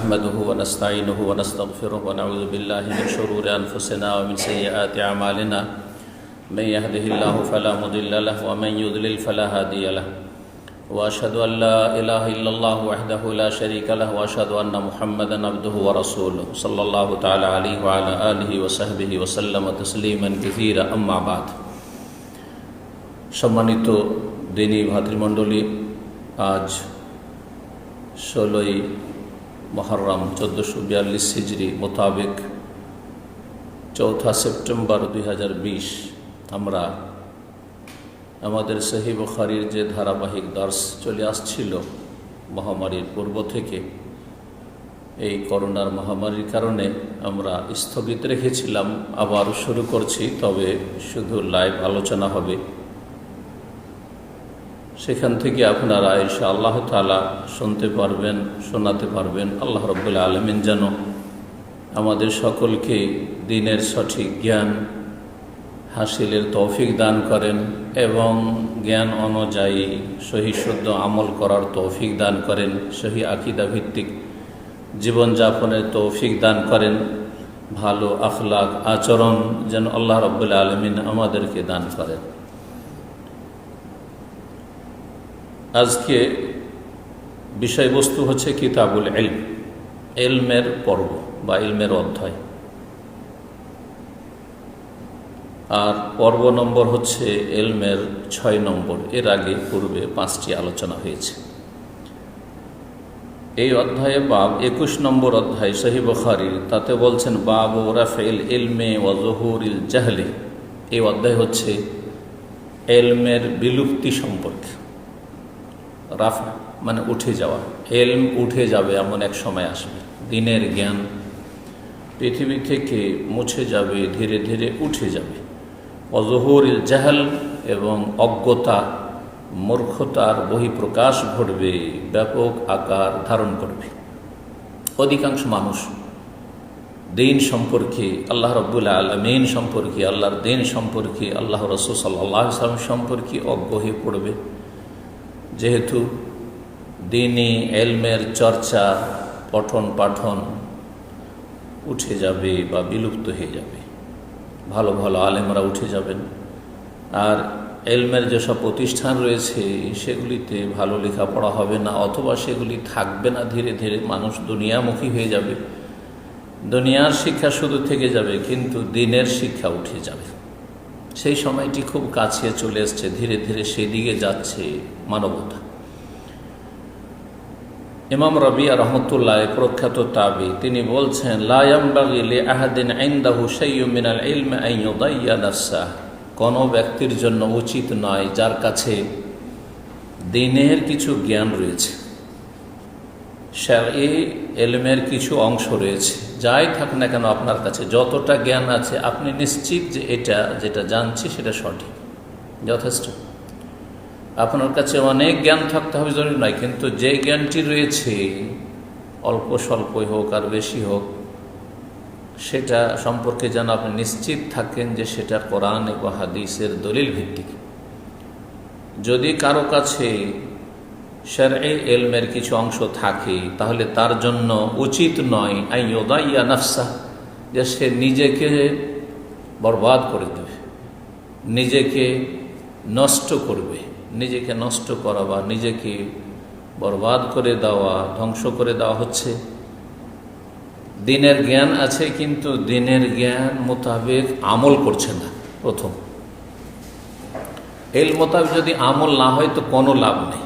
نحمده ونستعينه ونستغفره ونعوذ بالله من شرور أنفسنا ومن سيئات أعمالنا من يهده الله فلا مضل له ومن يضلل فلا هادي له وأشهد أن لا إله إلا الله وحده لا شريك له وأشهد أن محمدا عبده ورسوله صلى الله تعالى عليه وعلى آله وصحبه وسلم تسليما كثيرا أما بعد সম্মানিত দিনী ভাতৃমণ্ডলী, আজ 16ই মুহররম 1442 হিজরি মোতাবেক 4 সেপ্টেম্বর 2020 আমরা আমাদের সহিহ বুখারীর যে ধারাবাহিক দর্স চলে আসছিল মহামারীর পূর্ব থেকে, এই করোনার মহামারীর কারণে আমরা স্থগিত রেখেছিলাম, আবার শুরু করছি। তবে শুধু লাইভ আলোচনা হবে, সেখান থেকে আপনারা ইনশাআল্লাহ তাআলা শুনতে পারবেন, শোনাতে পারবেন। আল্লাহ রাব্বুল আলামিন যেন আমাদের সকলকে দ্বীনের সঠিক জ্ঞান হাসিলের তৌফিক দান করেন এবং জ্ঞান অনুযায়ী সহি শুদ্ধ আমল করার তৌফিক দান করেন, সহি আকীদা ভিত্তিক জীবনযাপনের তৌফিক দান করেন, ভালো আখলাক আচরণ যেন আল্লাহ রাব্বুল আলামিন আমাদেরকে দান করেন। আজকে বিষয়বস্তু হচ্ছে কিতাবুল ইলম, ইলমের পর্ব বা ইলমের অধ্যায়, আর পর্ব নম্বর হচ্ছে ইলমের 6 নম্বর। এর আগে পূর্বে 5টি আলোচনা হয়েছে। এই অধ্যায়ে বাব 21 নম্বর অধ্যায় সহিহ বুখারীর, তাতে বলছেন বাবু রাফিল ইলমে ওয়া যুহুরিল জাহলি। এই অধ্যায় হচ্ছে ইলমের বিলুপ্তি সম্পর্কে। রাফা মানে উঠে যাওয়া, ইলম উঠে যাবে এমন এক সময় আসবে, দ্বীনের জ্ঞান পৃথিবী থেকে মুছে যাবে, ধীরে ধীরে উঠে যাবে। অযহুরিল জাহল, এবং অজ্ঞতা মূর্খতার বহিঃপ্রকাশ ঘটবে, ব্যাপক আকার ধারণ করবে। অধিকাংশ মানুষ দ্বীন সম্পর্কে, আল্লাহ রাব্বুল আলামিন সম্পর্কে, আল্লাহর দ্বীন সম্পর্কে, আল্লাহ রাসূল সাল্লাল্লাহু আলাইহি ওয়াসাল্লাম সম্পর্কে অজ্ঞ হয়ে পড়বে, যেহেতু দ্বীনি ইলমের চর্চা পঠন পাঠন উঠে যাবে বা বিলুপ্ত হয়ে যাবে। ভালো ভালো আলেমরা উঠে যাবেন, আর ইলমের যেসব প্রতিষ্ঠান রয়েছে সেগুলিতে ভালো লেখাপড়া হবে না, অথবা সেগুলি থাকবে না। ধীরে ধীরে মানুষ দুনিয়ামুখী হয়ে যাবে, দুনিয়ার শিক্ষা শুধু থেকে যাবে, কিন্তু দ্বীনের শিক্ষা উঠে যাবে। সেই সময়টি খুব কাছে চলে এসছে, ধীরে ধীরে সেদিকে যাচ্ছে মানবতা। ইমাম রাবিয়া রাহমাতুল্লাহ, প্রখ্যাত তাবী, তিনি বলছেন লা ইয়ানবাগি লিআহাদিন ইনদাহু শাইয়্যুম মিনাল ইলমি আন ইউদাইয়া নাফসাহ। কোনো ব্যক্তির জন্য উচিত নয় যার কাছে দ্বীনের কিছু জ্ঞান রয়েছে, শারঈ ইলমের কিছু অংশ রয়েছে, যাই থাক না কেন আপনার কাছে যতটা জ্ঞান আছে, আপনি নিশ্চিত যে এটা যেটা জানছি সেটা সঠিক, যথেষ্ট। আপনার কাছে অনেক জ্ঞান থাকতে হবে জরুরি নয়, কিন্তু যে জ্ঞানটি রয়েছে অল্প স্বল্পই হোক আর বেশি হোক, সেটা সম্পর্কে যেন আপনি নিশ্চিত থাকেন যে সেটা কোরআন এবং হাদিসের দলিল ভিত্তিক। যদি কারো কাছে শারঈ ইলমের কিছু অংশ থাকে, তাহলে তার জন্য উচিত নয় আন ইউদাইয়া নাফসাহ, যে সে নিজেকে বরবাদ করে দেবে, নিজেকে নষ্ট করবে। নিজেকে নষ্ট করা বা নিজেকে বরবাদ করে দেওয়া, ধ্বংস করে দেওয়া হচ্ছে। দ্বীনের জ্ঞান আছে, কিন্তু দ্বীনের জ্ঞান মোতাবেক আমল করছে না। প্রথম, ইলম মোতাবেক যদি আমল না হয় তো কোনো লাভ নেই।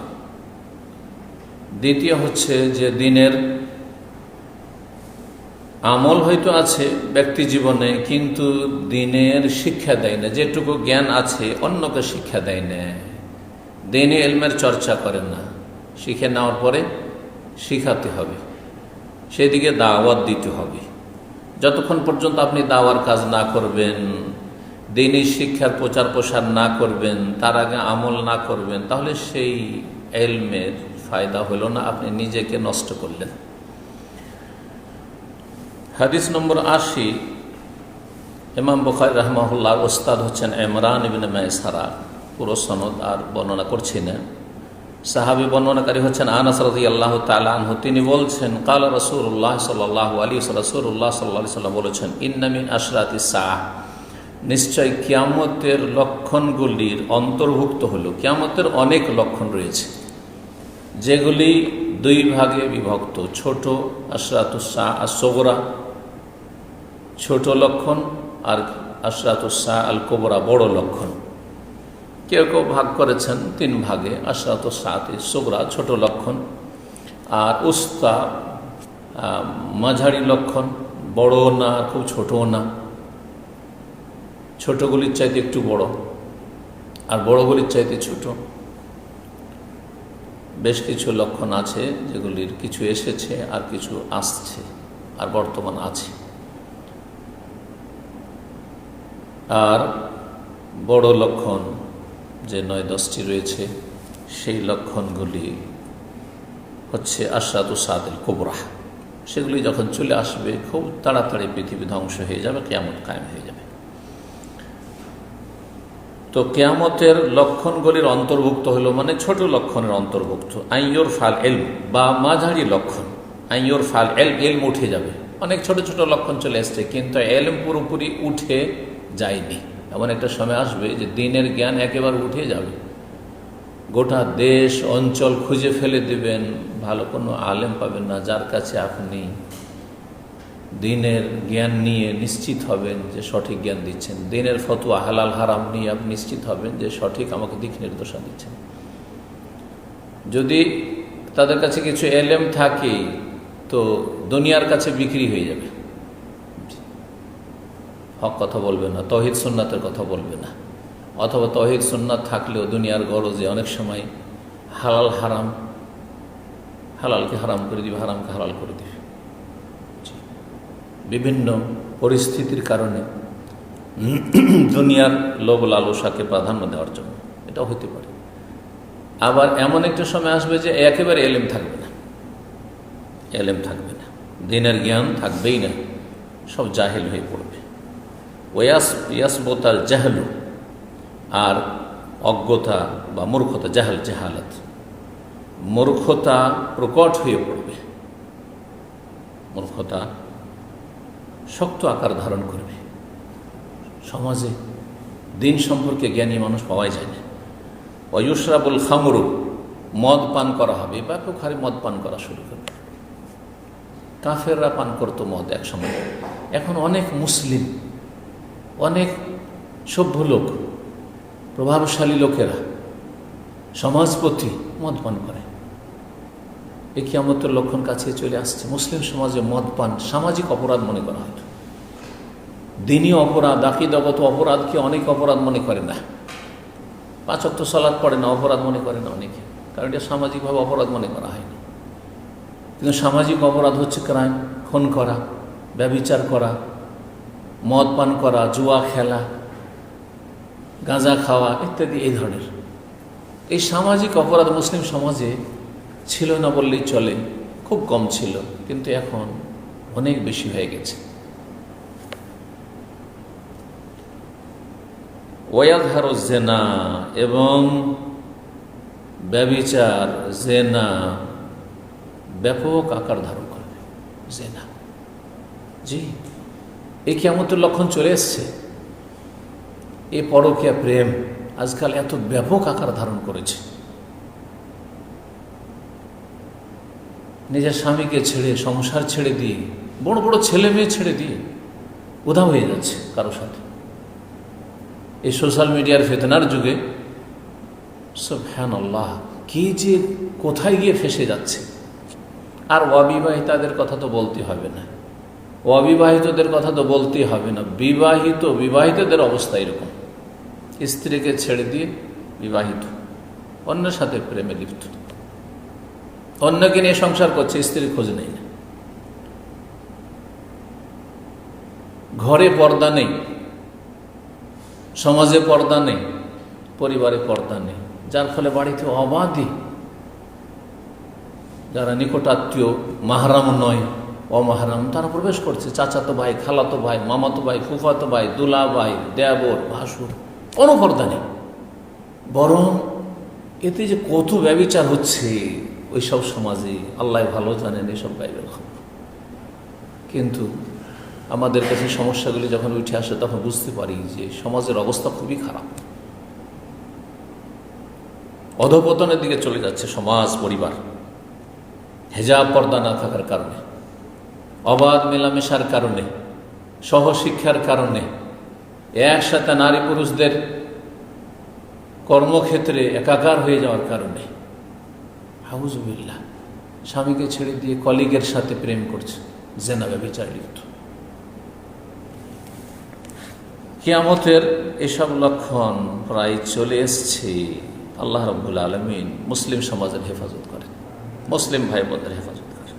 দ্বিতীয় হচ্ছে যে দ্বীনের আমল হয়তো আছে ব্যক্তি জীবনে, কিন্তু দ্বীনের শিক্ষা দেয় না। যেটুকু জ্ঞান আছে অন্যকে শিক্ষা দেয় না, দ্বীনি ইলমের চর্চা করেন না। শিখে নেওয়ার পরে শিখাতে হবে, সেদিকে দাওয়াত দিতে হবে। যতক্ষণ পর্যন্ত আপনি দাওয়ার কাজ না করবেন, দ্বীনি শিক্ষার প্রচার প্রসার না করবেন, তার আগে আমল না করবেন, তাহলে সেই ইলমের ফায়দা হলো না, আপনি নিজেকে নষ্ট করলেন। হাদিস নম্বর 80, ইমাম বুখারী রাহিমাহুল্লাহর ওস্তাদ হচ্ছেন ইমরান ইবনে মাইসারা। পুরো সনদ আর বর্ণনা করছি না। সাহাবী বর্ণনাকারী হচ্ছেন আনাস রাদিয়াল্লাহু তাআলা আনহু। তিনি বলছেন, ক্বালা রাসূলুল্লাহ সাল্লাল্লাহু আলাইহি ওয়াসাল্লাম, রাসূলুল্লাহ সাল্লাল্লাহু আলাইহি ওয়াসাল্লাম বলেছেন, ইন্না মিন আশরাতিস সাআহ, নিশ্চয় কিয়ামতের লক্ষণগুলির অন্তর্ভুক্ত হলো। কিয়ামতের অনেক লক্ষণ রয়েছে যেগুলি দুই ভাগে বিভক্ত। ছোট আশরাতুস সাআহ আস-সুগরা, ছোট লক্ষণ, আর আশরাতুস সাআহ আল কুবরা, বড় লক্ষণ। কেউ কেউ ভাগ করেছেন তিন ভাগে, আশরাতুস সাআহ আস-সুগরা ছোট লক্ষণ, আর উস্তা মাঝারি লক্ষণ, বড় না খুব ছোটও না, ছোটগুলির চাইতে একটু বড় আর বড়গুলির চাইতে ছোট। বেশ কিছু লক্ষণ আছে যেগুলির কিছু এসেছে আর কিছু আসছে আর বর্তমান আছে। আর বড় লক্ষণ যে ৯-১০টি রয়েছে সেই লক্ষণগুলি হচ্ছে আশরাতুস সাআহ আল কুবরা। সেগুলি যখন চলে আসবে খুব তাড়াতাড়ি পৃথিবী ধ্বংস হয়ে যাবে, কিয়ামত কায়েম হয়ে যাবে। তো কিয়ামতের লক্ষণগুলির অন্তর্ভুক্ত হলো, মানে ছোট লক্ষণের অন্তর্ভুক্ত। আইয়ুর ফাল এলম, বা মাঝারি লক্ষণ। আইয়ুর ফাল এলম উঠে যাবে। অনেক ছোট ছোট লক্ষণ চলে এসছে, কিন্তু এলম পুরোপুরি উঠে যায়নি। এমন একটা সময় আসবে যে দিনের জ্ঞান একেবারে উঠে যাবে, গোটা দেশ অঞ্চল খুঁজে ফেলে দিবেন, ভালো কোনো আলেম পাবেন না যার কাছে আপনি দিনের জ্ঞান নিয়ে নিশ্চিত হবেন যে সঠিক জ্ঞান দিচ্ছেন। দিনের ফতোয়া হালাল হারাম নিয়ে আপনি নিশ্চিত হবেন যে সঠিক আমাকে দিক নির্দেশনা দিচ্ছেন। যদি তাদের কাছে কিছু এলেম থাকে তো দুনিয়ার কাছে বিক্রি হয়ে যাবে, হক কথা বলবে না, তৌহিদ সুন্নাতের কথা বলবে না। অথবা তৌহিদ সুন্নাত থাকলেও দুনিয়ার গরজে অনেক সময় হালাল হারাম, হালালকে হারাম করে দিবে, হারামকে হালাল করে দিবে। বিভিন্ন পরিস্থিতির কারণে দুনিয়ার লোভ লালসাকে প্রাধান্য দেওয়ার জন্য এটাও হতে পারে। আবার এমন একটা সময় আসবে যে একেবারে এলেম থাকবে না, এলেম থাকবে না, দিনের জ্ঞান থাকবেই না, সব জাহেল হয়ে পড়বে। ওয়াসবতাল জাহলু, আর অজ্ঞতা বা মূর্খতা, জাহালাত, মূর্খতা প্রকট হয়ে পড়বে। মূর্খতা শক্ত আকার ধারণ করবে। সমাজে দিন সম্পর্কে জ্ঞানী মানুষ পাওয়াই যায় না। ওয়ুশরাবুল খামরু, মদ পান করা হবে, ব্যাপক হারে মদ পান করা শুরু করবে। কাফেররা পান করতো মদ এক সময়, এখন অনেক মুসলিম, অনেক সভ্য লোক, প্রভাবশালী লোকেরা, সমাজপতি মদ পান করে। এই কিয়ামতের লক্ষণ কাছে চলে আসছে। মুসলিম সমাজে মদ পান সামাজিক অপরাধ মনে করা হয়, দিনী অপরাধ, আকীদাগত অপরাধকে অনেক অপরাধ মনে করে না। ৫ ওয়াক্ত সালাত পড়ে না, অপরাধ মনে করে না অনেকে, কারণ এটা সামাজিকভাবে অপরাধ মনে করা হয়নি। কিন্তু সামাজিক অপরাধ হচ্ছে ক্রাইম, খুন করা, ব্যভিচার করা, মদ পান করা, জুয়া খেলা, গাঁজা খাওয়া ইত্যাদি। এই ধরনের এই সামাজিক অপরাধ মুসলিম সমাজে ছিল না বললেই চলে, খুব কম ছিল, কিন্তু এখন অনেক বেশি হয়ে গেছে। ওয়াজহারু জেনা, এবং ব্যভিচার, জেনা ব্যাপক আকার ধারণ করবে। জেনা, জি, এই কিয়ামতের লক্ষণ চলে এসছে। এই পরকীয়া প্রেম আজকাল এত ব্যাপক আকার ধারণ করেছে। নিজের স্বামীকে ছেড়ে, সংসার ছেড়ে দিয়ে, বড় বড় ছেলে মেয়ে ছেড়ে দিয়ে উধাও হয়ে যাচ্ছে কারোর সাথে। এই সোশ্যাল মিডিয়ার ফিতনার যুগে সুবহানাল্লাহ, কি যে কোথায় গিয়ে ফেসে যাচ্ছে। আর অবিবাহিতাদের কথা তো বলতে হবে না, অবিবাহিতদের কথা তো বলতেই হবে না। বিবাহিতদের অবস্থা এরকম, স্ত্রীকে ছেড়ে দিয়ে বিবাহিত, অন্যের সাথে প্রেমে লিপ্ত, অন্যকে নিয়ে সংসার করছে, স্ত্রীর খোঁজ নেই না। ঘরে পর্দা নেই, সমাজে পর্দা নেই, পরিবারে পর্দা নেই, যার ফলে বাড়িতে অবাধে যারা নিকটাত্মীয়, মাহরাম নয়, অমাহরাম, তারা প্রবেশ করছে। চাচাতো ভাই, খালাতো ভাই, মামাতো ভাই, ফুফাতো ভাই, দুলা ভাই, দেবর, ভাসুর, কোনো পর্দা নেই। বরং এতে যে কত ব্যভিচার হচ্ছে ওই সব সমাজে আল্লাহ ভালো জানেন, এসব বাইবেল খবর। কিন্তু আমাদের কাছে সমস্যাগুলি যখন উঠে আসে তখন বুঝতে পারি যে সমাজের অবস্থা খুবই খারাপ, অধঃপতনের দিকে চলে যাচ্ছে সমাজ, পরিবার। হেজাব পর্দা না থাকার কারণে, অবাধ মেলামেশার কারণে, সহশিক্ষার কারণে, একসাথে নারী পুরুষদের কর্মক্ষেত্রে একাকার হয়ে যাওয়ার কারণে, আউযুবিল্লাহ, স্বামীকে ছেড়ে দিয়ে কলিগের সাথে প্রেম করছে, জেনা ব্যভিচার লিপ্ত। কিয়ামতের এসব লক্ষণ প্রায় চলে এসছে। আল্লাহ রাব্বুল আলামিন মুসলিম সমাজের হেফাজত করেন, মুসলিম ভাই বোনদের হেফাজত করেন।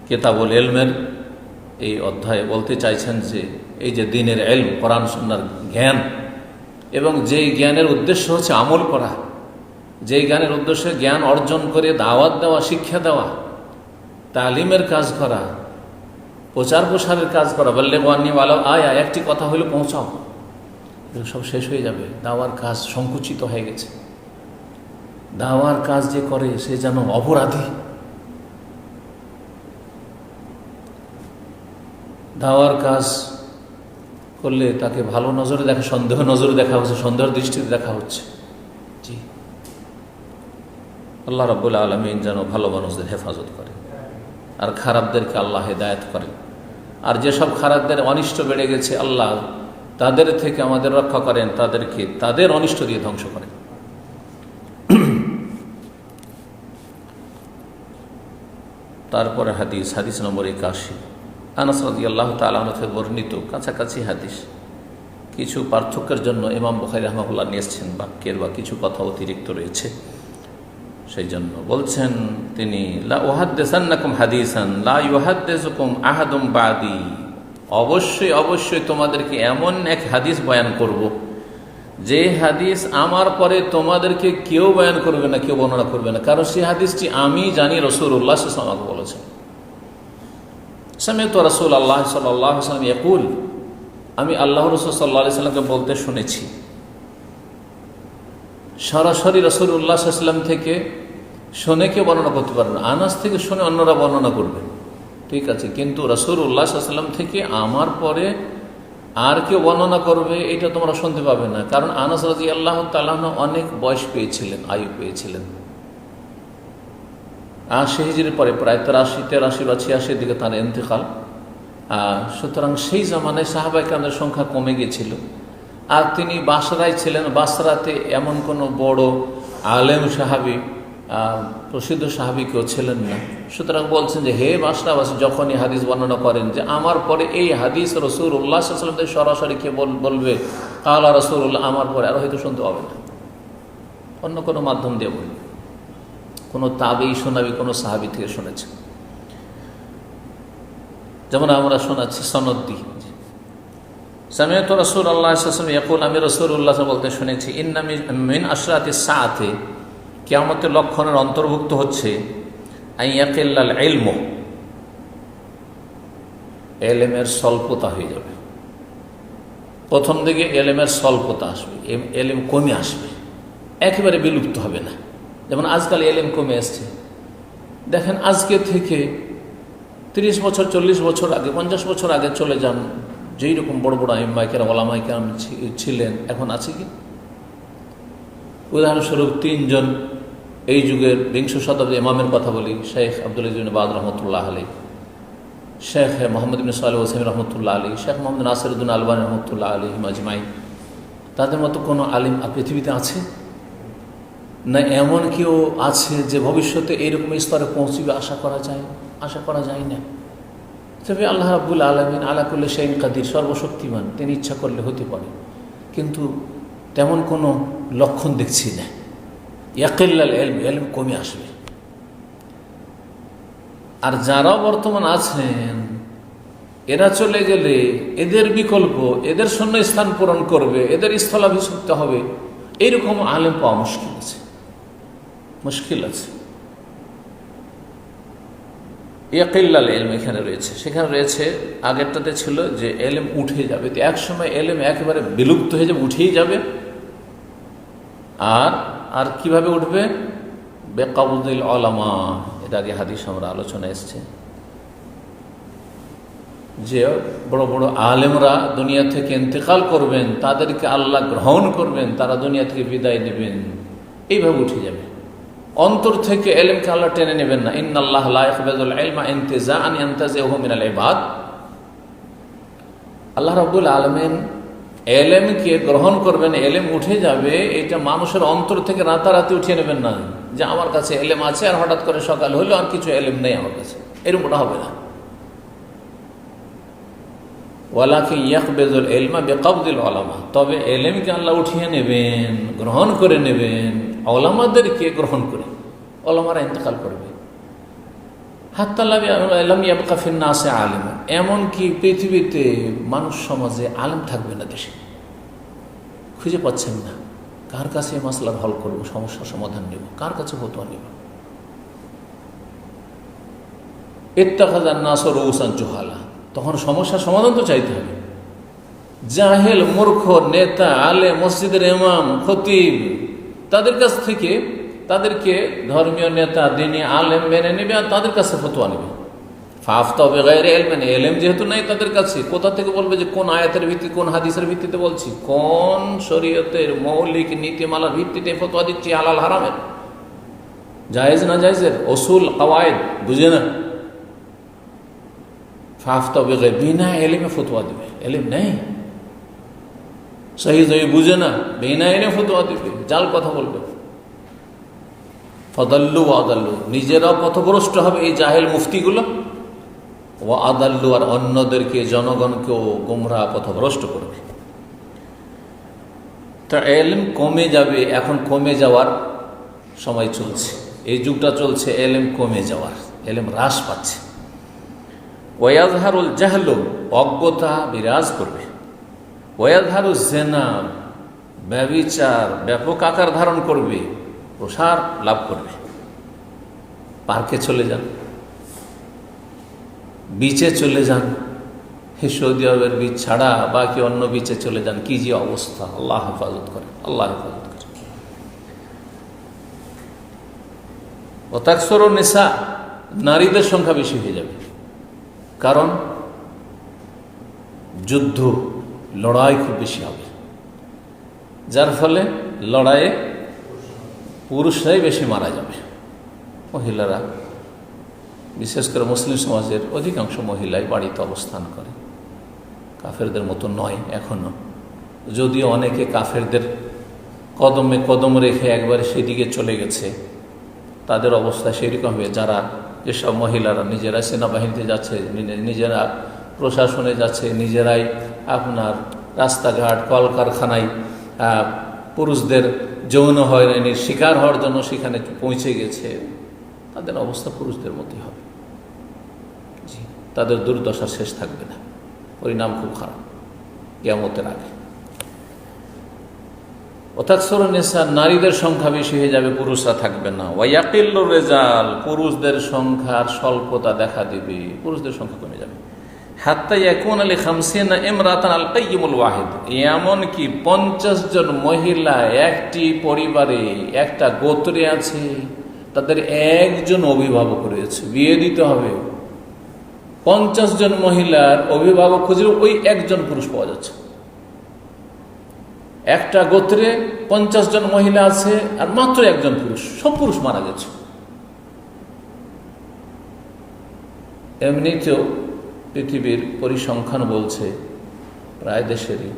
কিতাবুল ইলমের এই অধ্যায়ে বলতে চাইছেন যে এই যে দ্বীনের ইলম, কোরআন সুন্নাহর জ্ঞান, এবং যেই জ্ঞানের উদ্দেশ্য হচ্ছে আমল করা, যেই জ্ঞানের উদ্দেশ্যে জ্ঞান অর্জন করে দাওয়াত দেওয়া, শিক্ষা দেওয়া, তালিমের কাজ করা, প্রচার প্রসারের কাজ করা, বাল্লিগু আন্নী ওয়ালাউ আয়া, একটি কথা হইলে পৌঁছাও, এগুলো সব শেষ হয়ে যাবে। দাওয়ার কাজ সংকুচিত হয়ে গেছে। দাওয়ার কাজ যে করে সে যেন অপরাধী। দাওয়ার কাজ করলে তাকে ভালো নজরে দেখা, সন্দেহ নজরে দেখা হচ্ছে, সন্দেহের দৃষ্টিতে দেখা হচ্ছে। জি, আল্লাহ রাব্বুল আলামিন যেন ভালো মানুষদের হেফাজত করে আর খারাপদেরকে আল্লাহ হেদায়েত করেন। আর যেসব খারাপদের অনিষ্ট বেড়ে গেছে আল্লাহ তাদের থেকে আমাদের রক্ষা করেন, তাদেরকে তাদের অনিষ্ট দিয়ে ধ্বংস করেন। তারপরে হাদিস নম্বর 81, আনাস রাদিয়াল্লাহু তাআলা আনহু থেকে বর্ণিত, কাছাকাছি হাদিস, কিছু পার্থক্যের জন্য ইমাম বুখারী রাহমাহুল্লাহ নিয়েছেন, বাক্যের বা কিছু কথা অতিরিক্ত রয়েছে, সেই জন্য বলছেন তিনি, লা উহাদ্দিসান্নাকুম হাদিসান লা ইউহাদ্দিসুকুম আহাদুম বাদি, অবশ্যই অবশ্যই তোমাদেরকে এমন এক হাদিস বয়ান করব যে হাদিস আমার পরে তোমাদেরকে কেউ বয়ান করবে না, কেউ বর্ণনা করবে না, কারণ সেই হাদিসটি আমি জানি রাসূলুল্লাহ সাল্লাল্লাহু আলাইহি ওয়াসাল্লাম আমাকে বলেছেন। সামি'তু রাসূলুল্লাহ সাল্লাল্লাহু আলাইহি ওয়াসাল্লাম ইয়াকুল, আমি আল্লাহর রাসূল সাল্লাল্লাহু আলাইহি ওয়াসাল্লামকে বলতে শুনেছি। সরাসরি রাসূলুল্লাহ সাল্লাল্লাহু আলাইহি ওয়াসাল্লাম থেকে শুনে কেউ বর্ণনা করতে পারবে না, আনাস থেকে শুনে অন্যরা বর্ণনা করবে, ঠিক আছে, কিন্তু রাসূলুল্লাহ সাল্লাল্লাহু আলাইহি ওয়াসাল্লাম থেকে আমার পরে আর কেউ বর্ণনা করবে এটা তোমরা শুনতে পাবে না। কারণ আনাস রাদিয়াল্লাহু তাআলা অনেক বয়স পেয়েছিলেন, আয়ু পেয়েছিলেন, ৮০ হিজরির পরে প্রায় ৮৩ বা ৮৬ দিকে তার ইন্তেকাল। সুতরাং সেই জামানায় সাহাবায়ে কেরামদের সংখ্যা কমে গিয়েছিল। আর তিনি বাসরায় ছিলেন, বাসরাতে এমন কোনো বড় আলেম সাহাবী, প্রসিদ্ধ সাহাবী কেউ ছিলেন না। সুতরাং বলছেন যে হে বাসরাবাসী, যখনই হাদিস বর্ণনা করেন যে আমার পরে এই হাদিস রাসূলুল্লাহ সাল্লাল্লাহু আলাইহি ওয়াসাল্লাম সরাসরি কে বলবে, কালা রাসূলুল্লাহ, আমার পরে আর হয়তো শুনতে হবে না, অন্য কোনো মাধ্যম দিয়ে বলবে, কোনো তাবেঈ শোনাবি, কোনো সাহাবী থেকে শুনেছে, যেমন আমরা শোনাচ্ছি সনদ দিয়ে। সামি'তু রাসূলুল্লাহ সাল্লাল্লাহু আলাইহি ওয়াসাল্লাম ইয়াকুল, আমি রাসূলুল্লাহ বলতে শুনেছি, ইন্না মিন আশরাতিস সাআতি, কিয়ামতের লক্ষণের অন্তর্ভুক্ত হচ্ছে আইয়াকিল্লাল ইলমু, এলেমের স্বল্পতা হয়ে যাবে। প্রথম দিকে এলেমের স্বল্পতা আসবে, এলেম কমে আসবে, একেবারে বিলুপ্ত হবে না। যেমন আজকাল এলেম কমে আসছে, দেখেন আজকে থেকে 30 বছর 40 বছর আগে, 50 বছর আগে চলে যান, যেই রকম বড় বড় আইম্মায়ে কেরাম, ওলামায়ে কেরাম ছিলেন, এখন আছে কি? উদাহরণস্বরূপ 3 জন এই যুগের 20 শতাব্দীর ইমামের কথা বলি, শেখ আব্দুল আজিজ ইবনে বাজ রহমতুল্লাহ আলাইহি, শেখ মোহাম্মদ ইবনে সালেহ ওসাইম রহমতুল্লাহ আলাইহি, শেখ মোহাম্মদ নাসিরউদ্দিন আলবানী রহমতুল্লাহ আলাইহিম আজমাইন, তাদের মতো কোনো আলিম পৃথিবীতে আছে না? এমন কেউ আছে যে ভবিষ্যতে এইরকম স্তরে পৌঁছবে? আশা করা যায় না। তবে আল্লাহ রাব্বুল আলামিন আলা কুল্লি শাইইন কাদির, সর্বশক্তিমান, তিনি ইচ্ছা করলে হতে পারে, কিন্তু তেমন কোনো লক্ষণ দেখছি না। ইয়াকিল্লাল ইলম, ইলম কমে আসবে। আর যারাও বর্তমান আছেন এরা চলে গেলে এদের বিকল্প, এদের শূন্য স্থান পূরণ করবে, এদের স্থলাভিষিক্ত হবে, এইরকম আলেম পাওয়া মুশকিল আছে। ইয়াকিল্লাল ইলম এখানে রয়েছে, সেখানে রয়েছে আগেরটাতে ছিল যে এলেম উঠে যাবে, তো এক সময় এলেম একেবারে বিলুপ্ত হয়ে যাবে, উঠেই যাবে। আর আর কিভাবে উঠবে? বেকাবুদিল উলামা, এর আগে হাদিস আমরা আলোচনা এসছে যে বড় বড় আলেমরা দুনিয়া থেকে ইন্তেকাল করবেন, তাদেরকে আল্লাহ গ্রহণ করবেন, তারা দুনিয়া থেকে বিদায় নেবেন, এইভাবে উঠে যাবে। অন্তর থেকে এলেমকে আল্লাহ টেনে নেবেন না। ইন্নাল্লাহ লা ইয়াকবিদুল ইলমা ইনতিজাআন ইয়ানতাজিউহু মিনাল ইবাদ। আল্লাহ রাব্বুল আলামিন এলেমকে গ্রহণ করবেন, এলেম উঠে যাবে, এটা মানুষের অন্তর থেকে রাতারাতি উঠিয়ে নেবেন না, যে আমার কাছে এলেম আছে আর হঠাৎ করে সকাল হইলো আর কিছু এলেম নেই আমার কাছে, এরকমটা হবে না। ওয়ালাকিন ইয়াকবিদুল ইলমা বিকাবদিল উলামা, তবে এলেমকে আল্লাহ উঠিয়ে নেবেন, গ্রহণ করে নেবেন উলামাদেরকে গ্রহণ করে, উলামারা ইন্তেকাল করবে। হাত্তা লাম ইয়াবকা ফিন নাসি আলিম, এমনকি পৃথিবীতে মানুষ সমাজে আলেম থাকবে না, দেশে খুঁজে পাচ্ছেন না কার কাছে মাসলার হল করব, সমস্যার সমাধান নেব, কার কাছে ফতোয়া নেব। ইত্তাখাযান নাস রুউসান জুহালা, তখন সমস্যার সমাধান তো চাইতে হবে। জাহেল, মূর্খ নেতা, আলে, মসজিদের ইমাম, খতিব, তাদের কাছ থেকে তাদেরকে ধর্মীয় নেতা, দিনী আলেম মেনে নেবে আর তাদের কাছে ফতোয়া নেবে। ফাফতাউ বিগাইরি ইলমিন, ইলম যেহেতু নাই তাদের কাছে, কোথা থেকে বলবে যে কোন আয়াতের ভিত্তি, কোন হাদিসের ভিত্তিতে বলছি, কোন শরীয়তের মৌলিক নীতিমালার ভিত্তিতে ফতোয়া দিচ্ছি, হালাল হারামের, জায়েজ না জায়েজের, উসুল কাওয়ায়েদ বুঝে না। ফাফতাউ বিগাইরি, বিনা ইলমে ফতোয়া দিবে, ইলম নেই, সহি সহি বুঝে না, বিনা ইলমে ফতোয়া দিবে, জাল কথা বলবে। ফদাল্লু ওয়া আদাল্লু, নিজেরাও পথভ্রষ্ট হবে এই জাহেল মুফতিগুলো, ওয়া আদাল্লু, আর অন্যদেরকে, জনগণকেও গোমরাহ পথভ্রষ্ট করবে। তা ইলম কমে যাবে, এখন কমে যাওয়ার সময় চলছে, এই যুগটা চলছে ইলম কমে যাওয়ার, ইলম হ্রাস পাচ্ছে। ওয়ায়াজহারুল জাহলু, অজ্ঞতা বিরাজ করবে। ওয়ায়াজহারু জিনা, ব্যভিচার ব্যাপক আকার ধারণ করবে, প্রসার লাভ করবে। পার্কে চলে যান, বিচে চলে যান, সৌদি আরবের বিচ ছাড়া বাকি অন্য বিচে চলে যান, কি যে অবস্থা, আল্লাহ হেফাজত করে, আল্লাহ হেফাজত করে। ওয়াতাকসুরু নিসা, নারীদের সংখ্যা বেশি হয়ে যাবে, কারণ যুদ্ধ, লড়াই খুব বেশি হবে, যার ফলে লড়াইয়ে পুরুষরাই বেশি মারা যাবে। মহিলারা, বিশেষ করে মুসলিম সমাজের অধিকাংশ মহিলাই বাড়িতে অবস্থান করে, কাফেরদের মতো নয় এখনো, যদিও অনেকে কাফেরদের কদমে কদম রেখে একবারে সেদিকে চলে গেছে, তাদের অবস্থা সেরকম হবে। যারা, যেসব মহিলারা নিজেরা সেনাবাহিনীতে যাচ্ছে, নিজেরা প্রশাসনে যাচ্ছে, নিজেরাই আপনার রাস্তাঘাট, কলকারখানায় পুরুষদের যৌন হয়রানির শিকার হওয়ার জন্য সেখানে পৌঁছে গেছে, তাদের অবস্থা পুরুষদের মতোই হবে। জি, তাদের দুর্দশা শেষ থাকবে না, পরিণাম খুব খারাপ কিয়ামতের আগে। ওয়াতাকসুরু নিসা, নারীদের সংখ্যা বেশি হয়ে যাবে, পুরুষরা থাকবে না। ওয়ায়াকিল্লু রিজাল, পুরুষদের সংখ্যার স্বল্পতা দেখা দিবে, পুরুষদের সংখ্যা কমে যাবে। হাত্তা ইয়াকুনা লি 50 ইমরাতান আল কাইয়িমুল ওয়াহিদ, এমনকি 50 জন মহিলা একটি পরিবারে, একটা গোত্রে আছে, তাদের একজন অভিভাবক রয়েছে, বিয়ে দিতে হবে। 50 জন মহিলার অভিভাবক খুঁজলে ওই একজন পুরুষ পাওয়া যাচ্ছে। একটা গোত্রে 50 জন মহিলা আছে আর মাত্র একজন পুরুষ, সব পুরুষ মারা গেছে। এমনিতেও পৃথিবীর পরিসংখ্যান বলছে প্রায় দেশেরই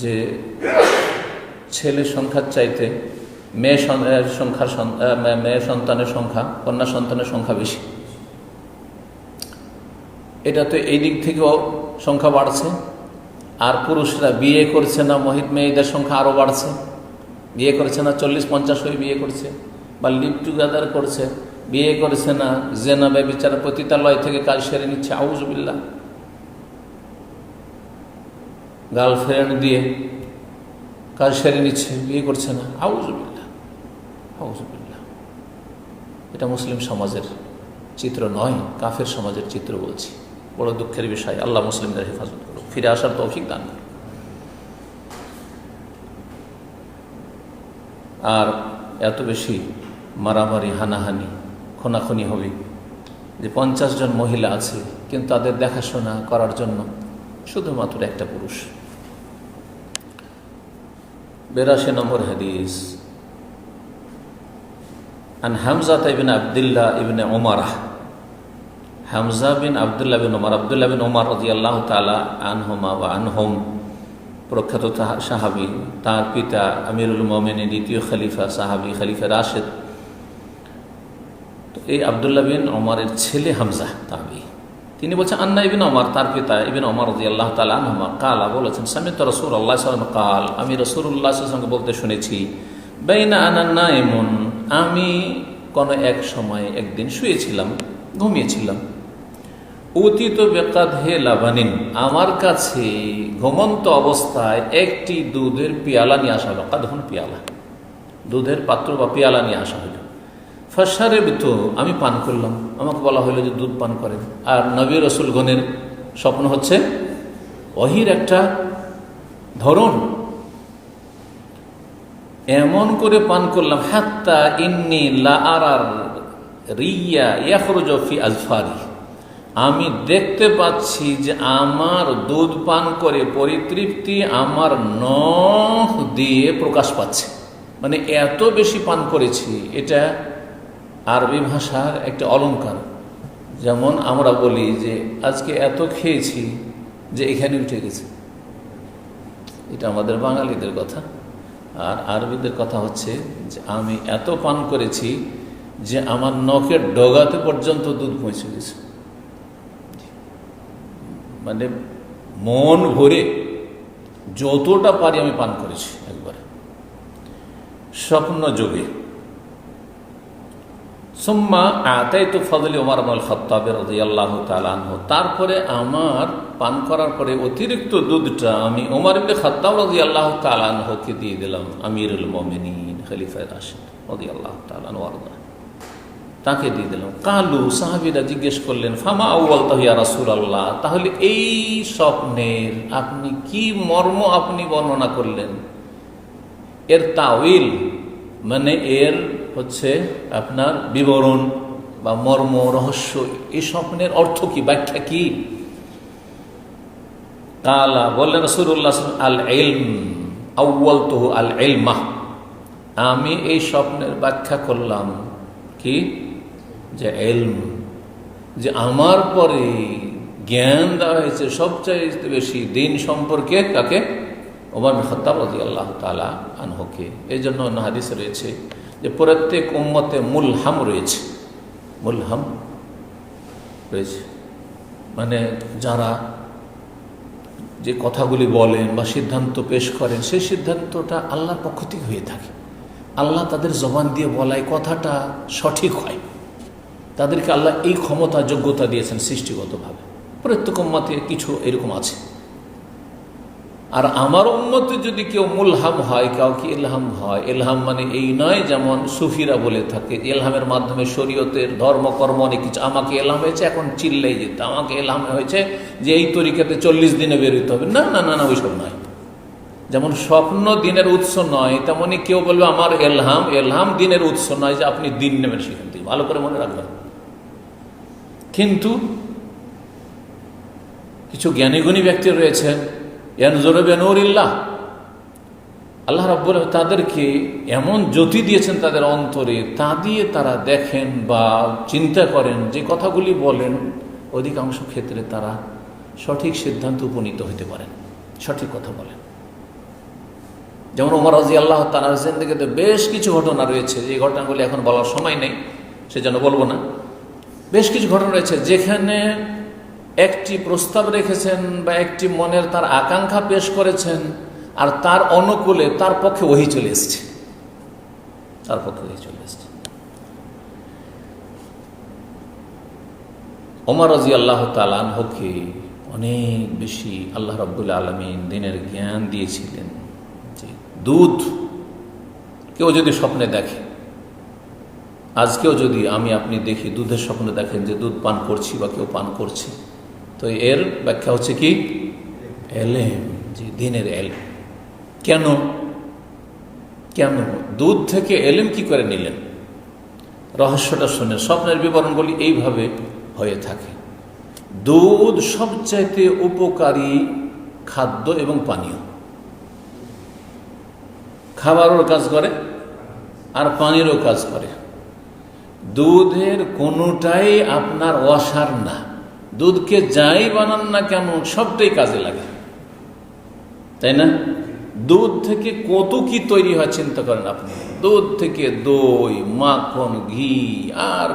যে ছেলে সংখ্যার চাইতে মেয়ে সন্তানের সংখ্যা, কন্যা সন্তানের সংখ্যা বেশি। এটা তো এই দিক থেকেও সংখ্যা বাড়ছে, আর পুরুষরা বিয়ে করছে না, মেয়েদের সংখ্যা আরও বাড়ছে, বিয়ে করছে না, 40-50 হয়ে বিয়ে করছে, বা লিভ টুগেদার করছে, বিয়ে করছে না, জেনা ব্যভিচার পতিতালয় থেকে কাজ সেরে নিচ্ছে, আউযুবিল্লাহ, গার্লফ্রেন্ড দিয়ে কাজ সেরে নিচ্ছে, বিয়ে করছে না, আউযুবিল্লাহ আউযুবিল্লাহ। এটা মুসলিম সমাজের চিত্র নয়, কাফের সমাজের চিত্র বলছি। বড় দুঃখের বিষয়। আল্লাহ মুসলিমদের হেফাজত করুক, ফিরে আসার তৌফিক দান করুক। আর এত বেশি মারামারি, হানাহানি, খুনাখুনি হবে যে 50 জন মহিলা আছে, কিন্তু তাদের দেখাশোনা করার জন্য শুধুমাত্র একটা পুরুষ। 82 নম্বর হাদিস। আন হামজা ইবনে আব্দুল্লাহ ইবনে ওমর, হামজা বিন আব্দুল্লাহ বিন ওমর, আব্দুল্লাহ বিন ওমর রাদিয়াল্লাহু তাআলা আনহুমা ওয়া আনহুম, প্রখ্যাত সাহাবী, তার পিতা আমিরুল মুমিনিন, দ্বিতীয় খলিফা সাহাবী, খলিফা রাশিদ। তো এই আব্দুল্লাহ বিন ওমরের ছেলে হামজা তাবি, তিনি বলছেন আন্না ইবনে ওমর, তার পিতা ইবনে ওমর রাদিয়াল্লাহু তাআলা আনহুমা কালা, বলেছেন সামি'তু রাসূলুল্লাহ সাল্লাল্লাহু আলাইহি ওয়াসাল্লাম কাল, আমি রাসূলুল্লাহ সাল্লাল্লাহু আলাইহি ওয়াসাল্লামকে বলতে শুনেছি, বাইনা আনা নাইমুন, আমি কোনো এক সময় একদিন শুয়েছিলাম, ঘুমিয়েছিলাম, উতিত বিকাদহি লাবানিন, আমার কাছে ঘুমন্ত অবস্থায় একটি দুধের পেয়ালা নিয়ে আসা হলো। কাদহুন পেয়ালা, দুধের পাত্র বা পেয়ালা নিয়ে আসা হলো। ফাশারিবতু, আমি পান করলাম। আমাকে বলা হলো যে দুধ পান করেন। আর নবী রাসূলগণের স্বপ্ন হচ্ছে ওহীর একটা ধরন, এমন করে পান করলাম, হাত্তা ইন্নী লা আরার রিয়া ইয়াখরুজু ফি আজফারি, আমি দেখতে পাচ্ছি যে আমার দুধ পান করে পরিতৃপ্তি আমার নখ দিয়ে প্রকাশ পাচ্ছে। মানে এত বেশি পান করেছি। এটা আরবি ভাষার একটা অলংকার। যেমন আমরা বলি যে আজকে এত খেয়েছি যে এখানে উঠে গেছে, এটা আমাদের বাঙালিদের কথা। আর আরবিদের কথা হচ্ছে যে আমি এত পান করেছি যে আমার নখের ডগাতে পর্যন্ত দুধ পৌঁছে গেছে। মানে মন ভরে যতটা পারি আমি পান করেছি একবার স্বপ্ন যোগে। সুম্মা আতাইতু ফাদলি ওমর ইবনুল খাত্তাব রাদিয়াল্লাহু তাআলা আনহু, তারপরে আমার পান করার পরে অতিরিক্ত দুধটা আমি ওমর ইবনে খাত্তাব রাদিয়াল্লাহু তাআলা আনহুকে দিয়ে দিলাম, আমিরুল মুমিনিন খলিফা রাশিদ রাদিয়াল্লাহু তাআলা আনহু, তাকে দিয়ে দিলাম। কালু, সাহাবীরা জিজ্ঞেস করলেন, ফামা আউয়ালতাহু ইয়া রাসূলুল্লাহ, তাহলে এই স্বপ্নের আপনি কি মর্ম আপনি বর্ণনা করলেন? এর তাওয়িল মানে এর হচ্ছে আপনার বিবরণ বা মর্ম, রহস্য, এই স্বপ্নের অর্থ কি, ব্যাখ্যা কি? কালা, বললেন রাসূলুল্লাহ আল ইলম আউয়ালতুহু আল ইলমাহ, আমি এই স্বপ্নের ব্যাখ্যা করলাম কি, যে ইলম, যে আমার পরে জ্ঞান দেওয়া হয়েছে সবচাইতে বেশি দিন সম্পর্কে কাকে? ওমর ইবনে খাত্তাব রাদিয়াল্লাহু তাআলা আনহুকে। এই জন্য অন্য হাদিসে রয়েছে যে প্রত্যেক উম্মতে মুলহাম রয়েছে, মুলহাম রয়েছে, মানে যারা যে কথাগুলি বলেন বা সিদ্ধান্ত পেশ করেন সেই সিদ্ধান্তটা আল্লাহর পক্ষ থেকে হয়ে থাকে। আল্লাহ তাদের জবান দিয়ে বলায় কথাটা সঠিক হয়, তাদেরকে আল্লাহ এই ক্ষমতা যোগ্যতা দিয়েছেন সৃষ্টিগতভাবে। প্রত্যেক উম্মতে কিছু এরকম আছে। আর আমার উম্মতে যদি কেউ মুলহাম হয়, কাউকে ইলহাম হয়, ইলহাম মানে এই নয় যেমন সুফিরা বলে থাকে ইলহামের মাধ্যমে শরীয়তের ধর্মকর্ম অনেক কিছু, আমাকে ইলহাম হয়েছে এখন চিল্লাই যেতে, আমাকে ইলহাম হয়েছে যে এই তরিকাতে 40 দিনে বেরোতে হবে, না না না না, ওইসব নয়। যেমন স্বপ্ন দিনের উৎস নয়, তেমনি কেউ বলবে আমার এলহাম, এলহাম দিনের উৎস নয় যে আপনি দিন নেবেন সেখান থেকে, ভালো করে মনে রাখবেন। কিন্তু কিছু জ্ঞানীগুণী ব্যক্তি রয়েছেন, ইয়ানজুরু বিনূরিল্লাহ, আল্লাহ রাব্বুল আলামিন তাদেরকে এমন জ্যোতি দিয়েছেন তাদের অন্তরে, তা দিয়ে তারা দেখেন বা চিন্তা করেন, যে কথাগুলি বলেন অধিকাংশ ক্ষেত্রে তারা সঠিক সিদ্ধান্ত উপনীত হতে পারেন, সঠিক কথা বলেন। যেমন ওমর রাদিয়াল্লাহু তাআলার জিন্দেগিতে বেশ কিছু ঘটনা রয়েছে, যে ঘটনাগুলি এখন বলার সময় নেই, সেজন্য বলবো না। বেশ কিছু ঘটনা রয়েছে যেখানে একটি প্রস্তাব রেখেছেন বা একটি মনের তার আকাঙ্ক্ষা পেশ করেছেন, আর তার অনুকূলে তার পক্ষে ওহী চলে এসছে, তার পক্ষে ওহী চলে এসছে। ওমর রাদিয়াল্লাহু তাআলা আনহুকে অনেক বেশি আল্লাহ রাব্বুল আলামিন দ্বীনের জ্ঞান দিয়েছিলেন। যে দুধ কেউ যদি স্বপ্নে দেখে, আজকেও যদি আমি আপনি দেখি, দুধের স্বপ্ন দেখেন যে দুধ পান করছি বা কেউ পান করছে, তো এর ব্যাখ্যা হচ্ছে কি? এলেম, যে দিনের এলেম। কেন কেন দুধ থেকে এলেম কি করে নিলেন? রহস্যটা শুনে স্বপ্নের বিবরণগুলি এইভাবে হয়ে থাকে। দুধ সবচাইতে উপকারী খাদ্য এবং পানীয়। খাবারও কাজ করে আর পানিরও কাজ করে। দুধের কোনোটাই আপনার অসার না। দুধকে যাই বানান না কেন সবটাই কাজে লাগে, তাই না? দুধ থেকে কত কি তৈরি হয় চিন্তা করেন আপনি। দুধ থেকে দই, মাখন, ঘি, আর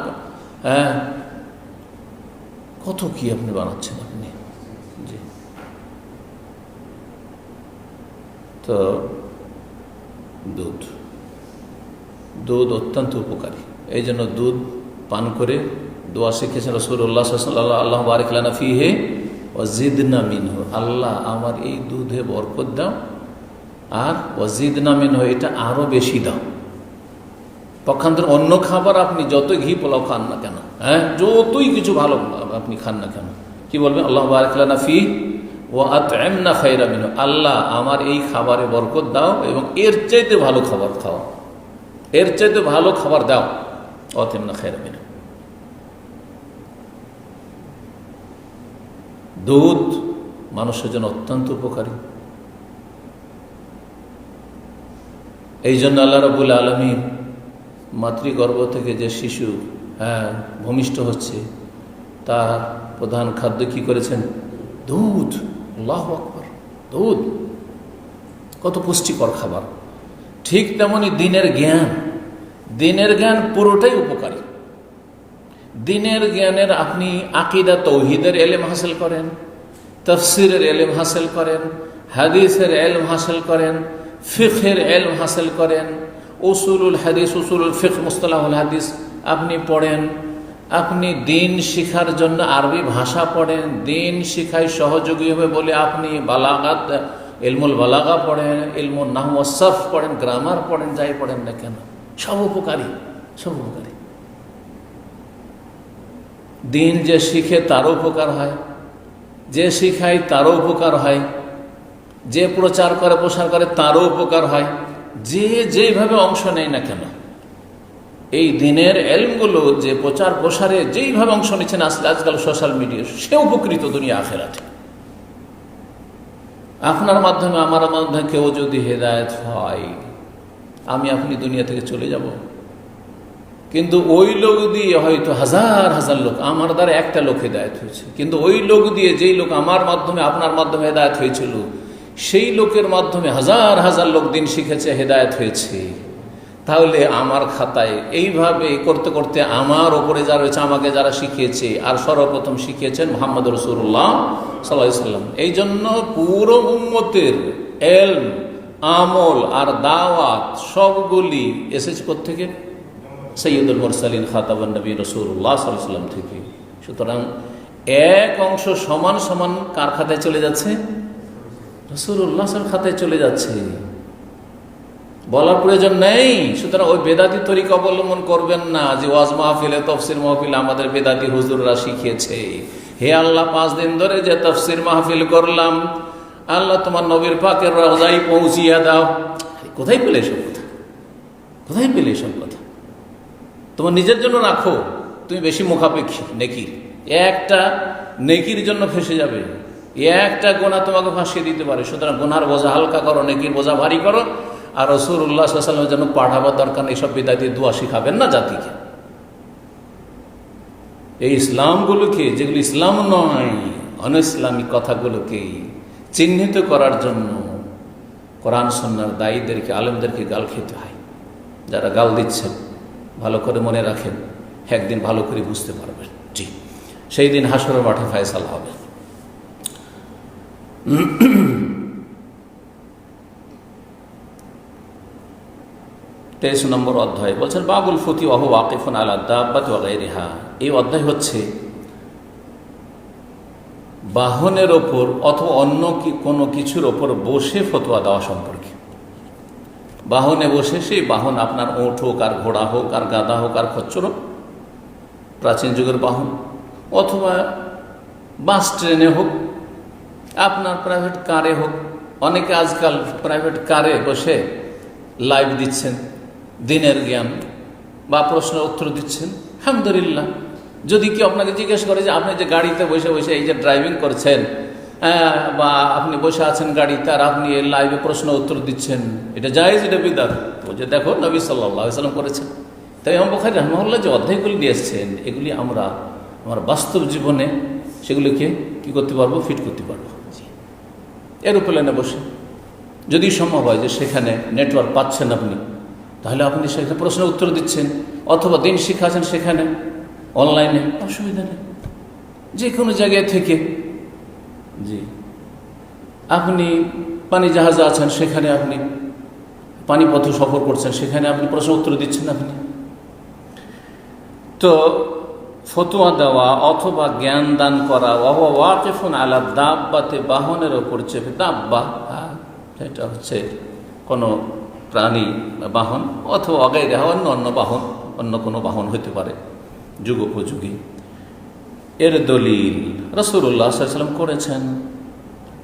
হ্যাঁ কত কি আপনি বানাচ্ছেন আপনি। জি, তো দুধ দুধ অত্যন্ত উপকারী। এই জন্য দুধ পান করে দোয়া শিখেছেন রাসূলুল্লাহ সাল্লাল্লাহু আলাইহি ওয়াসাল্লাম, আল্লাহ বারিক লানা ফিহি ওয়া জিদনা মিনহু। আল্লাহ আমার এই দুধে বরকত দাও আর ওয়া জিদনা মিনহু, এটা আরো বেশি দাও। পক্ষান্তর অন্য খাবার আপনি যত ঘি পোলাও খান না কেন, হ্যাঁ যতই কিছু ভালো আপনি খান না কেন, কি বলবেন? আল্লাহ বারিক লানা ফি ওয়া আত'ইমনা খায়রা মিনহু। আল্লাহ আমার এই খাবারে বরকত দাও এবং এর চাইতে ভালো খাবার খাও, এর চাইতে ভালো খাবার দাও। আত'ইমনা খায়রা মিনহু। দুধ মানুষের জন্য অত্যন্ত উপকারী। এই জন্য আল্লাহ রাব্বুল আলামিন মাতৃগর্ভ থেকে যে শিশু ভূমিষ্ঠ হচ্ছে তার প্রধান খাদ্য কি করেছেন? দুধ। আল্লাহু আকবার, দুধ কত পুষ্টিকর খাবার। ঠিক তেমনি দিনের জ্ঞান, দিনের জ্ঞান পুরোটাই উপকারী। দিনের জ্ঞানের আপনি আকীদা তৌহিদের ইলম হাসিল করেন, তাফসীরের ইলম হাসিল করেন, হাদিসের ইলম হাসিল করেন, ফিকহের ইলম হাসিল করেন, উসুলুল হাদিস, উসুলুল ফিকহ, মুসতালাহুল হাদিস আপনি পড়েন। আপনি দিন শিখার জন্য আরবি ভাষা পড়েন, দিন শিখায় সহযোগী হবে বলে আপনি বালাগাত, ইলমুল বালাগা পড়েন, ইলমুন নাহু ওয়াস সারফ পড়েন, গ্রামার পড়েন, যাই পড়েন না কেন সব উপকারী, সব উপকারী। দিন যে শিখে তারও উপকার হয়, যে শিখায় তারও উপকার হয়, যে প্রচার করে প্রসার করে তারও উপকার হয়, যে যেইভাবে অংশ নেয় না কেন। এই দিনের এলমগুলো যে প্রচার প্রসারে যেইভাবে অংশ নিচ্ছেন আজকাল সোশ্যাল মিডিয়া, সে উপকৃত দুনিয়া আখেরাতে। আপনার মাধ্যমে আমার মাধ্যমে কেউ যদি হেদায়েত হয়, আমি আপনি দুনিয়া থেকে চলে যাব, কিন্তু ওই লোক দিয়ে হয়তো হাজার হাজার লোক, আমার দ্বারা একটা লোক হেদায়েত হয়েছে, কিন্তু ওই লোক দিয়ে, যেই লোক আমার মাধ্যমে আপনার মাধ্যমে হেদায়েত হয়েছিল, সেই লোকের মাধ্যমে হাজার হাজার লোক দিন শিখেছে, হেদায়েত হয়েছে। তাহলে আমার খাতায় এইভাবে করতে করতে আমার ওপরে যা রয়েছে, আমাকে যারা শিখিয়েছে, আর সর্বপ্রথম শিখিয়েছেন মুহাম্মদ রাসূলুল্লাহ সাল্লাল্লাহু আলাইহি ওয়াসাল্লাম। এই জন্য পুরো উম্মতের ইলম, আমল আর দাওয়াত সবগুলি এসেছে কোত্থেকে? সৈয়দুল মুরসালিন খাতামুন নবী রাসূলুল্লাহ সাল্লাল্লাহু আলাইহি ওয়াসাল্লাম থেকে। সুতরাং এক অংশ সমান সমান কার খাতায় চলে যাচ্ছে? রাসূলুল্লাহ সাল্লাল্লাহু খাতায় চলে যাচ্ছে, বলার প্রয়োজন নেই। সুতরাং ওই বেদাতি তরিকা অবলম্বন করবেন না যে ওয়াজ মাহফিলে, তাফসীর মাহফিলে আমাদের বেদাতি হুজুররা শিখিয়েছে। হে আল্লাহ, 5 দিন ধরে যে তাফসীর মাহফিল করলাম, আল্লাহ তোমার নবীর পাকের রওজায় পৌঁছিয়ে দাও। কোথায় পেলে এসব কথা? কোথায় পেলে এসব কথা? তোমার নিজের জন্য রাখো, তুমি বেশি মুখাপেক্ষী নেকির। একটা নেকির জন্য ফেসে যাবে, একটা গোনা তোমাকে ফাঁসিয়ে দিতে পারে। সুতরাং গোনার বোঝা হালকা করো, নেকির বোঝা ভারী করো। আর রাসূলুল্লাহ সাল্লাল্লাহু আলাইহি ওয়াসাল্লামের জন্য পাঠাবার দরকার নেই, সব বিদাতি দোয়া শিখাবেন না জাতিকে। এই ইসলামগুলোকে, যেগুলো ইসলাম নয়, অনইসলামিক কথাগুলোকে চিহ্নিত করার জন্য কোরআন সুন্নাহর দায়ীদেরকে, আলেমদেরকে গাল খেতে হয়। যারা গাল দিচ্ছেন ভালো করে মনে রাখেন, একদিন ভালো করে বুঝতে পারবেন। জি, সেই দিন হাসরের মাঠে ফয়সালা হবে। 23 নম্বর অধ্যায় বলছেন বাবুল ফুতি ওয়া হুয়া ওয়াকিফুন আলা দাব্বাতি ওয়া গায়রিহা। এই অধ্যায় হচ্ছে বাহনের ওপর অথবা অন্য কোনো কিছুর ওপর বসে ফতোয়া দেওয়া সম্পর্কে। বাহনে বসে, সেই বাহন আপনার ওঁট হোক আর ঘোড়া হোক আর গাধা হোক আর খচ্চর হোক, প্রাচীন যুগের বাহন, অথবা বাস ট্রেনে হোক, আপনার প্রাইভেট কারে হোক। অনেকে আজকাল প্রাইভেট কারে বসে লাইভ দিচ্ছেন, দিনের জ্ঞান বা প্রশ্নের উত্তর দিচ্ছেন। আলহামদুলিল্লাহ। যদি কেউ আপনাকে জিজ্ঞেস করে যে আপনি যে গাড়িতে বসে বসে এই যে ড্রাইভিং করছেন, বা আপনি বসে আছেন গাড়িতে আর আপনি লাইভে প্রশ্ন উত্তর দিচ্ছেন, এটা জায়েজ, এটা বিদআত? ও যে দেখো নবী সাল্লাল্লাহু আলাইহি ওয়াসাল্লাম করেছেন। তাই ইমাম বুখারী রাহিমাহুল্লাহ যে অধ্যায়গুলি নিয়ে এসেছেন, এগুলি আমরা আমার বাস্তব জীবনে সেগুলিকে কি করতে পারবো, ফিট করতে পারবো। এরোপ্লেনে বসে যদি সম্ভব হয় যে সেখানে নেটওয়ার্ক পাচ্ছেন আপনি, তাহলে আপনি সেখানে প্রশ্নের উত্তর দিচ্ছেন, অথবা দিন শিখাচ্ছেন সেখানে অনলাইনে, অসুবিধা নেই। যে কোনো জায়গায় থেকে, জি, আপনি পানি জাহাজে আছেন, সেখানে আপনি পানিপথে সফর করছেন, সেখানে আপনি প্রশ্ন উত্তর দিচ্ছেন আপনি। তো ফতোয়া দেওয়া অথবা জ্ঞান দান করা, ওয়াকিফুন আলা দাব্বাতে, বাহনের ওপর চেপে, দাব্বা এটা হচ্ছে কোনো প্রাণী বাহন, অথবা অগাইরা অন্য বাহন, অন্য কোনো বাহন হতে পারে যুগোপযোগী। এর দলিল রাসূলুল্লাহ সাল্লাল্লাহু আলাইহি ওয়াসাল্লাম করেছেন।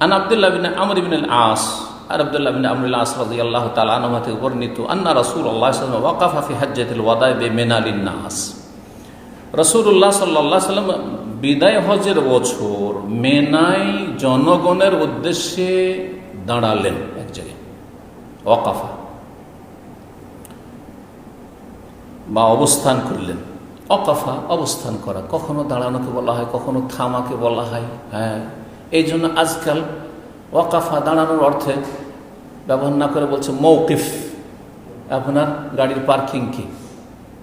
আন আব্দুল্লাহ বিন আমর ইবনে আল-আস, আর আব্দুল্লাহ বিন আমর আল-আস রাদিয়াল্লাহু তাআলা আনহু থেকে বর্ণিত, আন্না রাসূলুল্লাহ সাল্লাল্লাহু আলাইহি ওয়াসাল্লাম ওয়াকাফা ফি হাজ্জাতিল ওয়াদা বিমিনা লিন-নাস। রাসূলুল্লাহ সাল্লাল্লাহু আলাইহি ওয়াসাল্লাম বিদায় হজের বছর মেনায় জনগণের উদ্দেশ্যে দাঁড়ালেন এক জায়গায়। ওয়াকাফা বা অবস্থান করলেন। ওয়াকাফা অবস্থান করা, কখনো দাঁড়ানোকে বলা হয়, কখনো থামাকে বলা হয়। হ্যাঁ, এই জন্য আজকাল ওয়াকাফা দাঁড়ানোর অর্থে ব্যবহার না করে বলছে মৌকিফ। আপনার গাড়ির পার্কিং কি,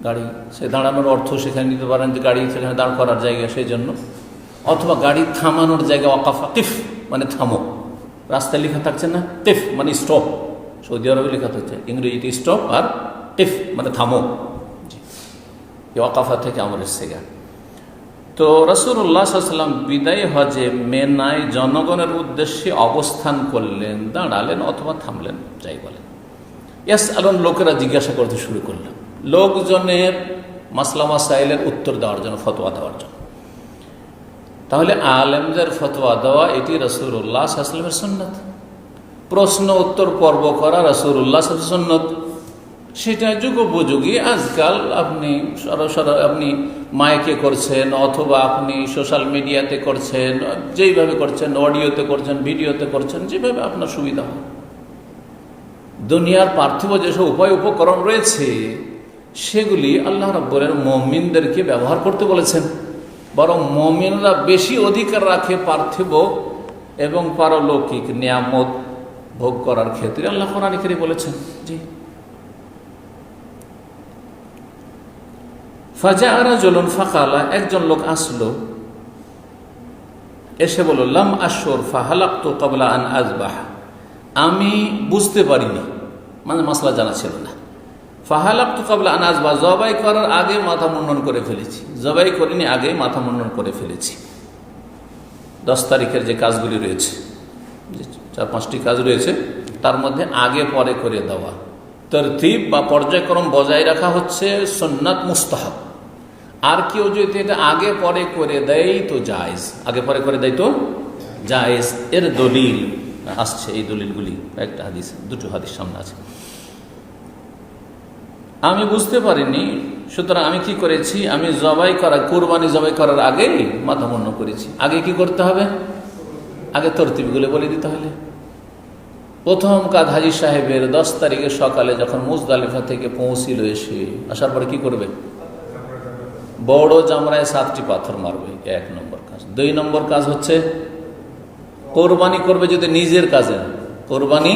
গাড়ি সে দাঁড়ানোর অর্থ সেখানে নিতে পারেন যে গাড়ি সেখানে দাঁড় করার জায়গা, সেই জন্য। অথবা গাড়ি থামানোর জায়গা ওয়াকাফা, কিফ মানে থামো। রাস্তায় লেখা থাকছে না কিফ মানে স্টপ, সৌদি আরবে লেখা থাকছে ইংরেজিতে স্টপ, আর কিফ মানে থামো। ওয়াকাফা থেকে আমার এসেছে। তো রাসূলুল্লাহ সাল্লাল্লাহু আলাইহি ওয়াসাল্লাম বিদায় হজে মেনায় জনগণের উদ্দেশ্যে অবস্থান করলেন, দাঁড়ালেন অথবা থামলেন, যাই বলেন। ইয়াসআলুন, লোকেরা জিজ্ঞাসা করতে শুরু করলেন, লোকজনের মাসলা মাসাইলের উত্তর দেওয়ার জন্য, ফতোয়া দেওয়ার জন্য। তাহলে আলেমদের ফতোয়া দেওয়া এটি রাসূলুল্লাহ সাল্লাল্লাহু আলাইহি ওয়াসাল্লামের সুন্নাত। প্রশ্ন উত্তর পর্ব করা রাসূলুল্লাহ সাল্লাল্লাহু আলাইহি ওয়াসাল্লামের সুন্নাত। সেটা যুগোপযোগী। আজকাল আপনি আপনি মাইকে করছেন, অথবা আপনি সোশ্যাল মিডিয়াতে করছেন, যেইভাবে করছেন, অডিওতে করছেন, ভিডিওতে করছেন, যেভাবে আপনার সুবিধা হয়। দুনিয়ার পার্থিব যেসব উপায় উপকরণ রয়েছে, সেগুলি আল্লাহ রাব্বুল আলামিন মুমিনদেরকে ব্যবহার করতে বলেছেন। বরং মুমিনরা বেশি অধিকার রাখে পার্থিব এবং পারলৌকিক নিয়ামত ভোগ করার ক্ষেত্রে। আল্লাহ কোরআনে কারীমে বলেছেন। জি, ফাজা রাজুলুন ফাকালা, একজন লোক আসলো, এসে বলল, লাম আশউর ফাহালাকতু ক্বাবলা আন আযবাহ, আমি বুঝতে পারিনি, মানে মাসলা জানা ছিল না। ফাহালাকতু ক্বাবলা আন আযবাহ, জবাই করার আগে মাথা মুন্ডন করে ফেলেছি, জবাই করিনি, আগে মাথা মুন্ডন করে ফেলেছি। 10 তারিখের যে কাজগুলি রয়েছে, যে 4-5টি কাজ রয়েছে, তার মধ্যে আগে পরে করে দেওয়া, তরতিব বা পর্যায়ক্রম বজায় রাখা হচ্ছে সুন্নাত মুস্তাহাব। আর কেউ যদি এটা আগে পরে করে দেয় তো জায়েজ, আগে পরে করে দেয় তো জায়েজ। এর দলিল আসছে, এই দলিলগুলি একটা হাদিস, 2টো হাদিস সামনে আছে। আমি বুঝতে পারিনি, সুতরাং আমি কি করেছি, আমি কুরবানি জবাই করার আগেই মাথা মুন্ডন করেছি। আগে কি করতে হবে, আগে তরতিবগুলো বলে দিতে হলে। প্রথম কাজ হাজী সাহেবের 10 তারিখে সকালে যখন মুজদালিফা থেকে পৌঁছিল, এসে আসার পরে কি করবে, বড় জামরায় 7টি পাথর মারবে, 1 নম্বর কাজ। 2 নম্বর কাজ হচ্ছে কোরবানি করবে। যদি নিজের কাজে, কোরবানি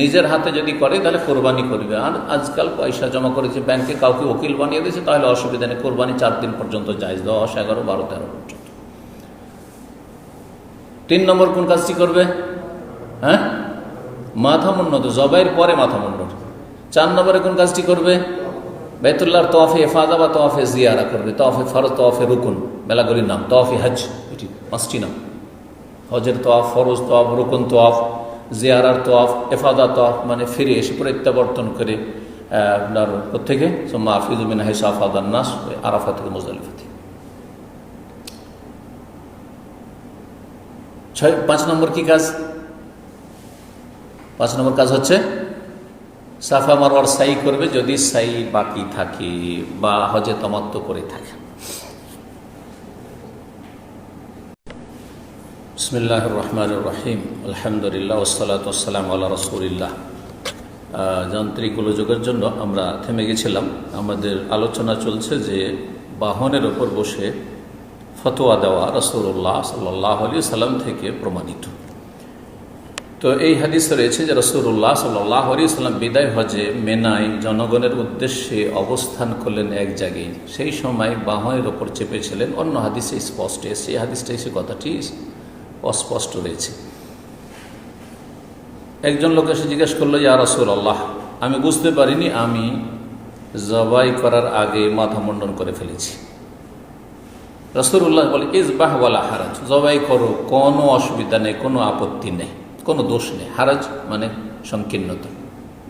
নিজের হাতে যদি করে তাহলে কোরবানি করবে। আর আজকাল পয়সা জমা করেছে ব্যাংকে, কাউকে ওকিল বানিয়ে দিয়েছে, তাহলে অসুবিধা নেই, কোরবানি 4 দিন পর্যন্ত জায়েজ, 10, 11, 12, 13 পর্যন্ত। 3 নম্বর কোন কাজটি করবে, হ্যাঁ, মাথা মুন্ডন, জবাইয়ের পরে মাথা মুন্ডন। 4 নম্বরে কোন কাজটি করবে, বাইতুল্লাহর তওয়াফে ইফাদা বা তওয়াফে জিয়ারা করবে। তওয়াফে ফরজ, তওয়াফে রুকুন, মেলাগুলির নাম। তওয়াফে হজ, এটি 5টি নাম। হজের তওয়াফ, ফরজ তওয়াফ, রুকুন তওয়াফ, জিয়ারার তওয়াফ, এফাদা তওয়াফ মানে ফিরে এসে প্রত্যাবর্তন করে আপনার প্রত্যেকে সুম্মা আফিযু মিন হাইসু আফাদান নাস, আরাফা থেকে মুজদালিফা থেকে। 5 নম্বর কি কাজ? 5 নম্বর কাজ হচ্ছে সাফা মারওয়ার সাই করবে যদি সাই বাকি থাকে বা হজে তামাত্তু করে থাকে। বিসমিল্লাহির রহমানির রহিম, আলহামদুলিল্লাহ ওয়াসসালাতু ওয়াসসালামু আলা রাসূলিল্লাহ। যান্ত্রিক গোলযোগের জন্য আমরা থেমে গেছিলাম। আমাদের আলোচনা চলছে যে বাহনের ওপর বসে ফতোয়া দেওয়া রাসূলুল্লাহ সাল্লাল্লাহু আলাইহি সাল্লাম থেকে প্রমাণিত। তো এই হাদিসে রয়েছে যে রাসূলুল্লাহ সাল্লাল্লাহু আলাইহি সাল্লাম বিদায় হজে মেনায় জনগণের উদ্দেশ্যে অবস্থান করলেন এক জায়গায়, সেই সময় বাহনের ওপর চেপেছিলেন। অন্য হাদিসে স্পষ্ট এসে, এই হাদিসটা এসে কথাটি অস্পষ্ট রয়েছে। একজন লোক এসে জিজ্ঞেস করলো, ইয়া রাসূলুল্লাহ, আমি বুঝতে পারিনি আমি জবাই করার আগে মাথা মুন্ডন করে ফেলেছি। রাসূলুল্লাহ বলে, ইজবাহ ওয়ালা হারাজ, জবাই করো, কোনো অসুবিধা নেই, কোনো আপত্তি নেই, কোনো দোষ নেই। হারাজ মানে সংকীর্ণতা,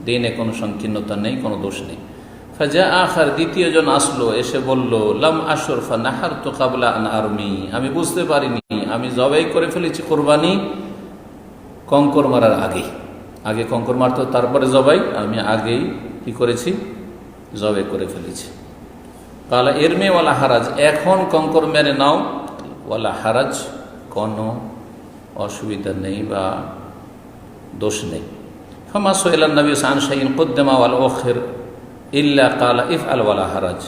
দিনে কোনো সংকীর্ণতা নেই, কোনো দোষ নেই। ফাজা আখার, দ্বিতীয় জন আসলো, এসে বলল, লাম আশুর ফানাহারতু ক্বাবলা আন আরমি, আমি বুঝতে পারিনি আমি জবাই করে ফেলেছি কোরবানি কঙ্কর মারার আগে কঙ্কর মারতো তারপরে জবাই, আমি আগেই কি করেছি, জবাই করে ফেলেছি। কালা এরমে ওয়ালা হারাজ, এখন কঙ্কর মেরে নাও, ওয়ালা হারাজ, কোনো অসুবিধা নেই বা দোষ নেই। ফামা সুইলান নবী সান শাইইন কুদ্দামা ওয়াল আখির ইল্লা কালা ইফআল ওয়ালা হারাজ।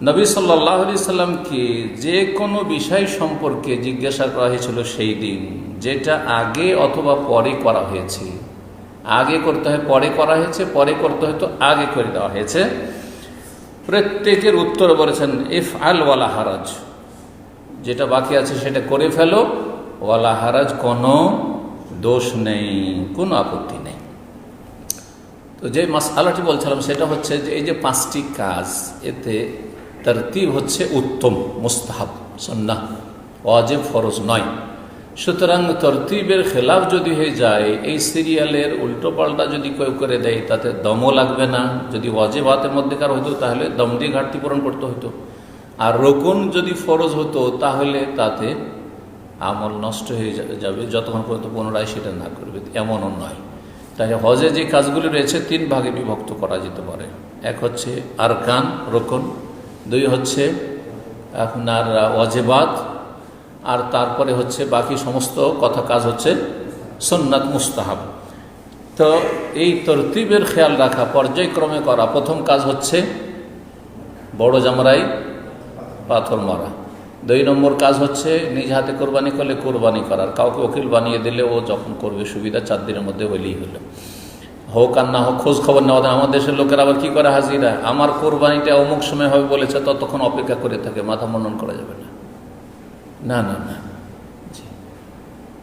নবী সাল্লাল্লাহু আলাইহি সাল্লামকে যে কোনো বিষয় সম্পর্কে জিজ্ঞাসা করা হয়েছিল সেই দিন, যেটা আগে অথবা পরে করা হয়েছে, আগে করতে হয় পরে করা হয়েছে, পরে করতে হয় তো আগে করে দেওয়া হয়েছে, প্রত্যেকের উত্তর বলেছেন ইফআল ওয়ালা হারাজ, যেটা বাকি আছে সেটা করে ফেলো, ওয়ালা হারাজ, কোনো দোষ নেই, কোনো আপত্তি নেই। তো যে মাসআলাটি বলছিলাম সেটা হচ্ছে যে এই যে 5টি কাজ, এতে তারতিব হচ্ছে উত্তম, মুস্তাহাব, সুন্নাহ, ওয়াজিব, ফরজ নয়। সুতরাং তরতিবের খেলাফ যদি হয়ে যায়, এই সিরিয়ালের উল্টো পাল্টা যদি কেউ করে দেয়, তাতে দমও লাগবে না। যদি ওয়াজিবাতের মধ্যেকার হতো তাহলে দম দিয়ে ঘাটতি পূরণ করতে হতো, আর রকুন যদি ফরজ হতো তাহলে তাতে আমল নষ্ট হয়ে যাবে যতক্ষণ পর্যন্ত পুনরায় সেটা না করবে, এমনও নয়। তাই হজে যে কাজগুলি রয়েছে 3 ভাগে বিভক্ত করা যেতে পারে। এক হচ্ছে আরকান, রকুন, 2 হচ্ছে আপনার ওয়াজিবাত, আর তারপরে হচ্ছে বাকি সমস্ত কথা কাজ হচ্ছে সুন্নাত, মুস্তাহাব। তো এই তরতিবের খেয়াল রাখা, পর্যায়ক্রমে করা। প্রথম কাজ হচ্ছে বড় জামরাই পাথর মারা। 2 নম্বর কাজ হচ্ছে নিজ হাতে কোরবানি করলে কোরবানি করার, কাউকে ওকিল বানিয়ে দিলে ও যখন করবে সুবিধা, 4 দিনের মধ্যে হলেই হলো, হোক আর না হোক খোঁজ খবর নেওয়া। আমার দেশের লোকের আবার কি করে, হাজিরা, আমার কোরবানিটা অমুক সময় হবে বলেছে, ততক্ষণ অপেক্ষা করে থাকে, মাথা মুন্ডন করা যাবে না। না না না,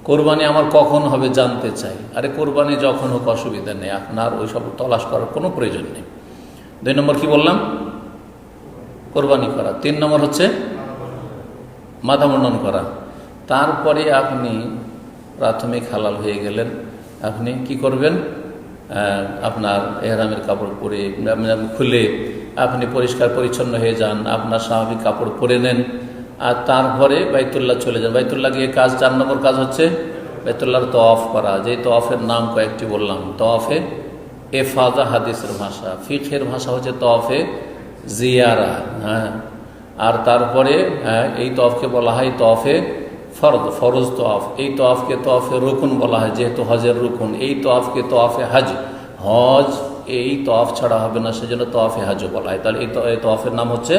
কোরবানি আমার কখন হবে জানতে চাই, আরে কোরবানি যখন হোক অসুবিধা নেই, আপনার ওইসব তলাশ করার কোনো প্রয়োজন নেই। 2 নম্বর কি বললাম, কোরবানি করা। 3 নম্বর হচ্ছে মাথা মুন্ডন করা। তারপরে আপনি প্রাথমিক হালাল হয়ে গেলেন, আপনি কি করবেন, আপনার এহরামের কাপড় পরে খুলে আপনি পরিষ্কার পরিচ্ছন্ন হয়ে যান, আপনার স্বাভাবিক কাপড় পরে নেন, আর তারপরে বাইতুল্লাহ চলে যান। বাইতুল্লাহ গিয়ে কাজ 4 নম্বর কাজ হচ্ছে বাইতুল্লাহর তওয়াফ করা। যে তওয়াফের নাম কয়েকটি বললাম, তওয়াফে এফাদা হাদিসের ভাষা, ফিকহের ভাষা হচ্ছে তওয়াফে জিয়ারা। হ্যাঁ, আর তারপরে এই তওয়াফকে বলা হয় তওয়াফে ফরজ তওয়াফ। এই তওয়াফকে তওয়াফে রুকুন বলা হয়, যেহেতু হজের রুকুন। এই তওয়াফকে তওয়াফে হজ, হজ এই তওয়াফ ছাড়া হবে না, সেজন্য তওয়াফে হজও বলা হয়। তাহলে এই তওয়াফের নাম হচ্ছে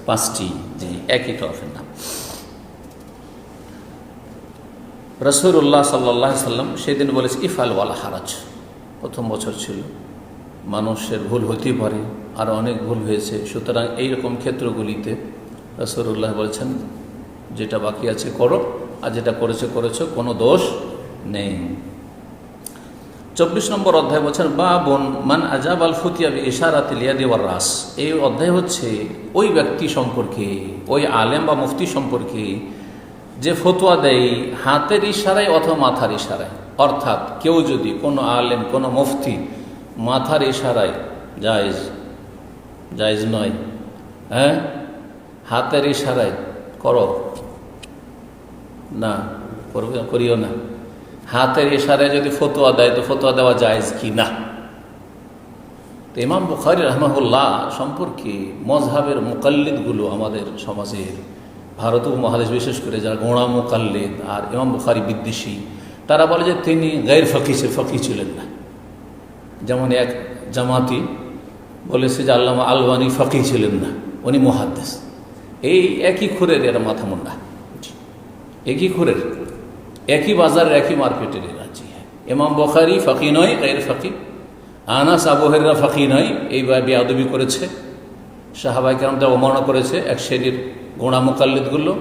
5টি, জি, একই তওয়াফের নাম। রাসূলুল্লাহ সাল্লাল্লাহু আলাইহি সাল্লাম সেদিন বলেছে ইফআল ওয়ালা হারাজ। প্রথম বছর ছিল, মানুষের ভুল হতেই পারে, আর অনেক ভুল হয়েছে। সুতরাং এইরকম ক্ষেত্রগুলিতে রাসূলুল্লাহ বলেছেন যেটা বাকি আছে করো, আর যেটা করেছো কোনো দোষ নেই। 24 নম্বর অধ্যায় বলছেন বাবুন মান আজাব আল ফুতিয়া বি ইশারাতিল ইয়াদি ওয়ার রাস। এই অধ্যায় হচ্ছে ওই ব্যক্তি সম্পর্কে, ওই আলেম বা মুফতি সম্পর্কে যে ফতোয়া দেয় হাতের ইশারায় অথবা মাথার ইশারায়। অর্থাৎ কেউ যদি কোনো আলেম কোনো মুফতি মাথার ইশারায় জায়েজ জায়েজ নয়, হ্যাঁ, হাতের ইশারায় করো না, করবে করিও না, হাতের ইশারায় যদি ফতোয়া দেয় তো ফতোয়া দেওয়া জায়েজ কি না। তো ইমাম বুখারী রাহমাহুল্লাহ সম্পর্কে মজহাবের মুকাল্লিদগুলো আমাদের সমাজের ভারত উপমহাদেশ বিশেষ করে যারা গোঁড়া মুকাল্লিদ আর ইমাম বুখারী বিদ্বেষী, তারা বলে যে তিনি গায়র ফকি ছিলেন না। যেমন এক জামাতি বলেছে যে আল্লামা আলবানী ফকি ছিলেন না, উনি মুহাদ্দিস। এই একই খুরের এরা মাথা মুন্ডা, একই খুরের, একই বাজারের, একই মার্কেটের এরা। জি হ্যাঁ, ইমাম বুখারী ফকি নয়, গায়র ফকি। আনাস আবু হুরায়রা ফকি নয়, এই বেয়াদবি করেছে, সাহাবায়ে কেরাম তারা অবমাননা করেছে এক শ্রেণীর গোঁড়া মুকাল্লিদগুলো,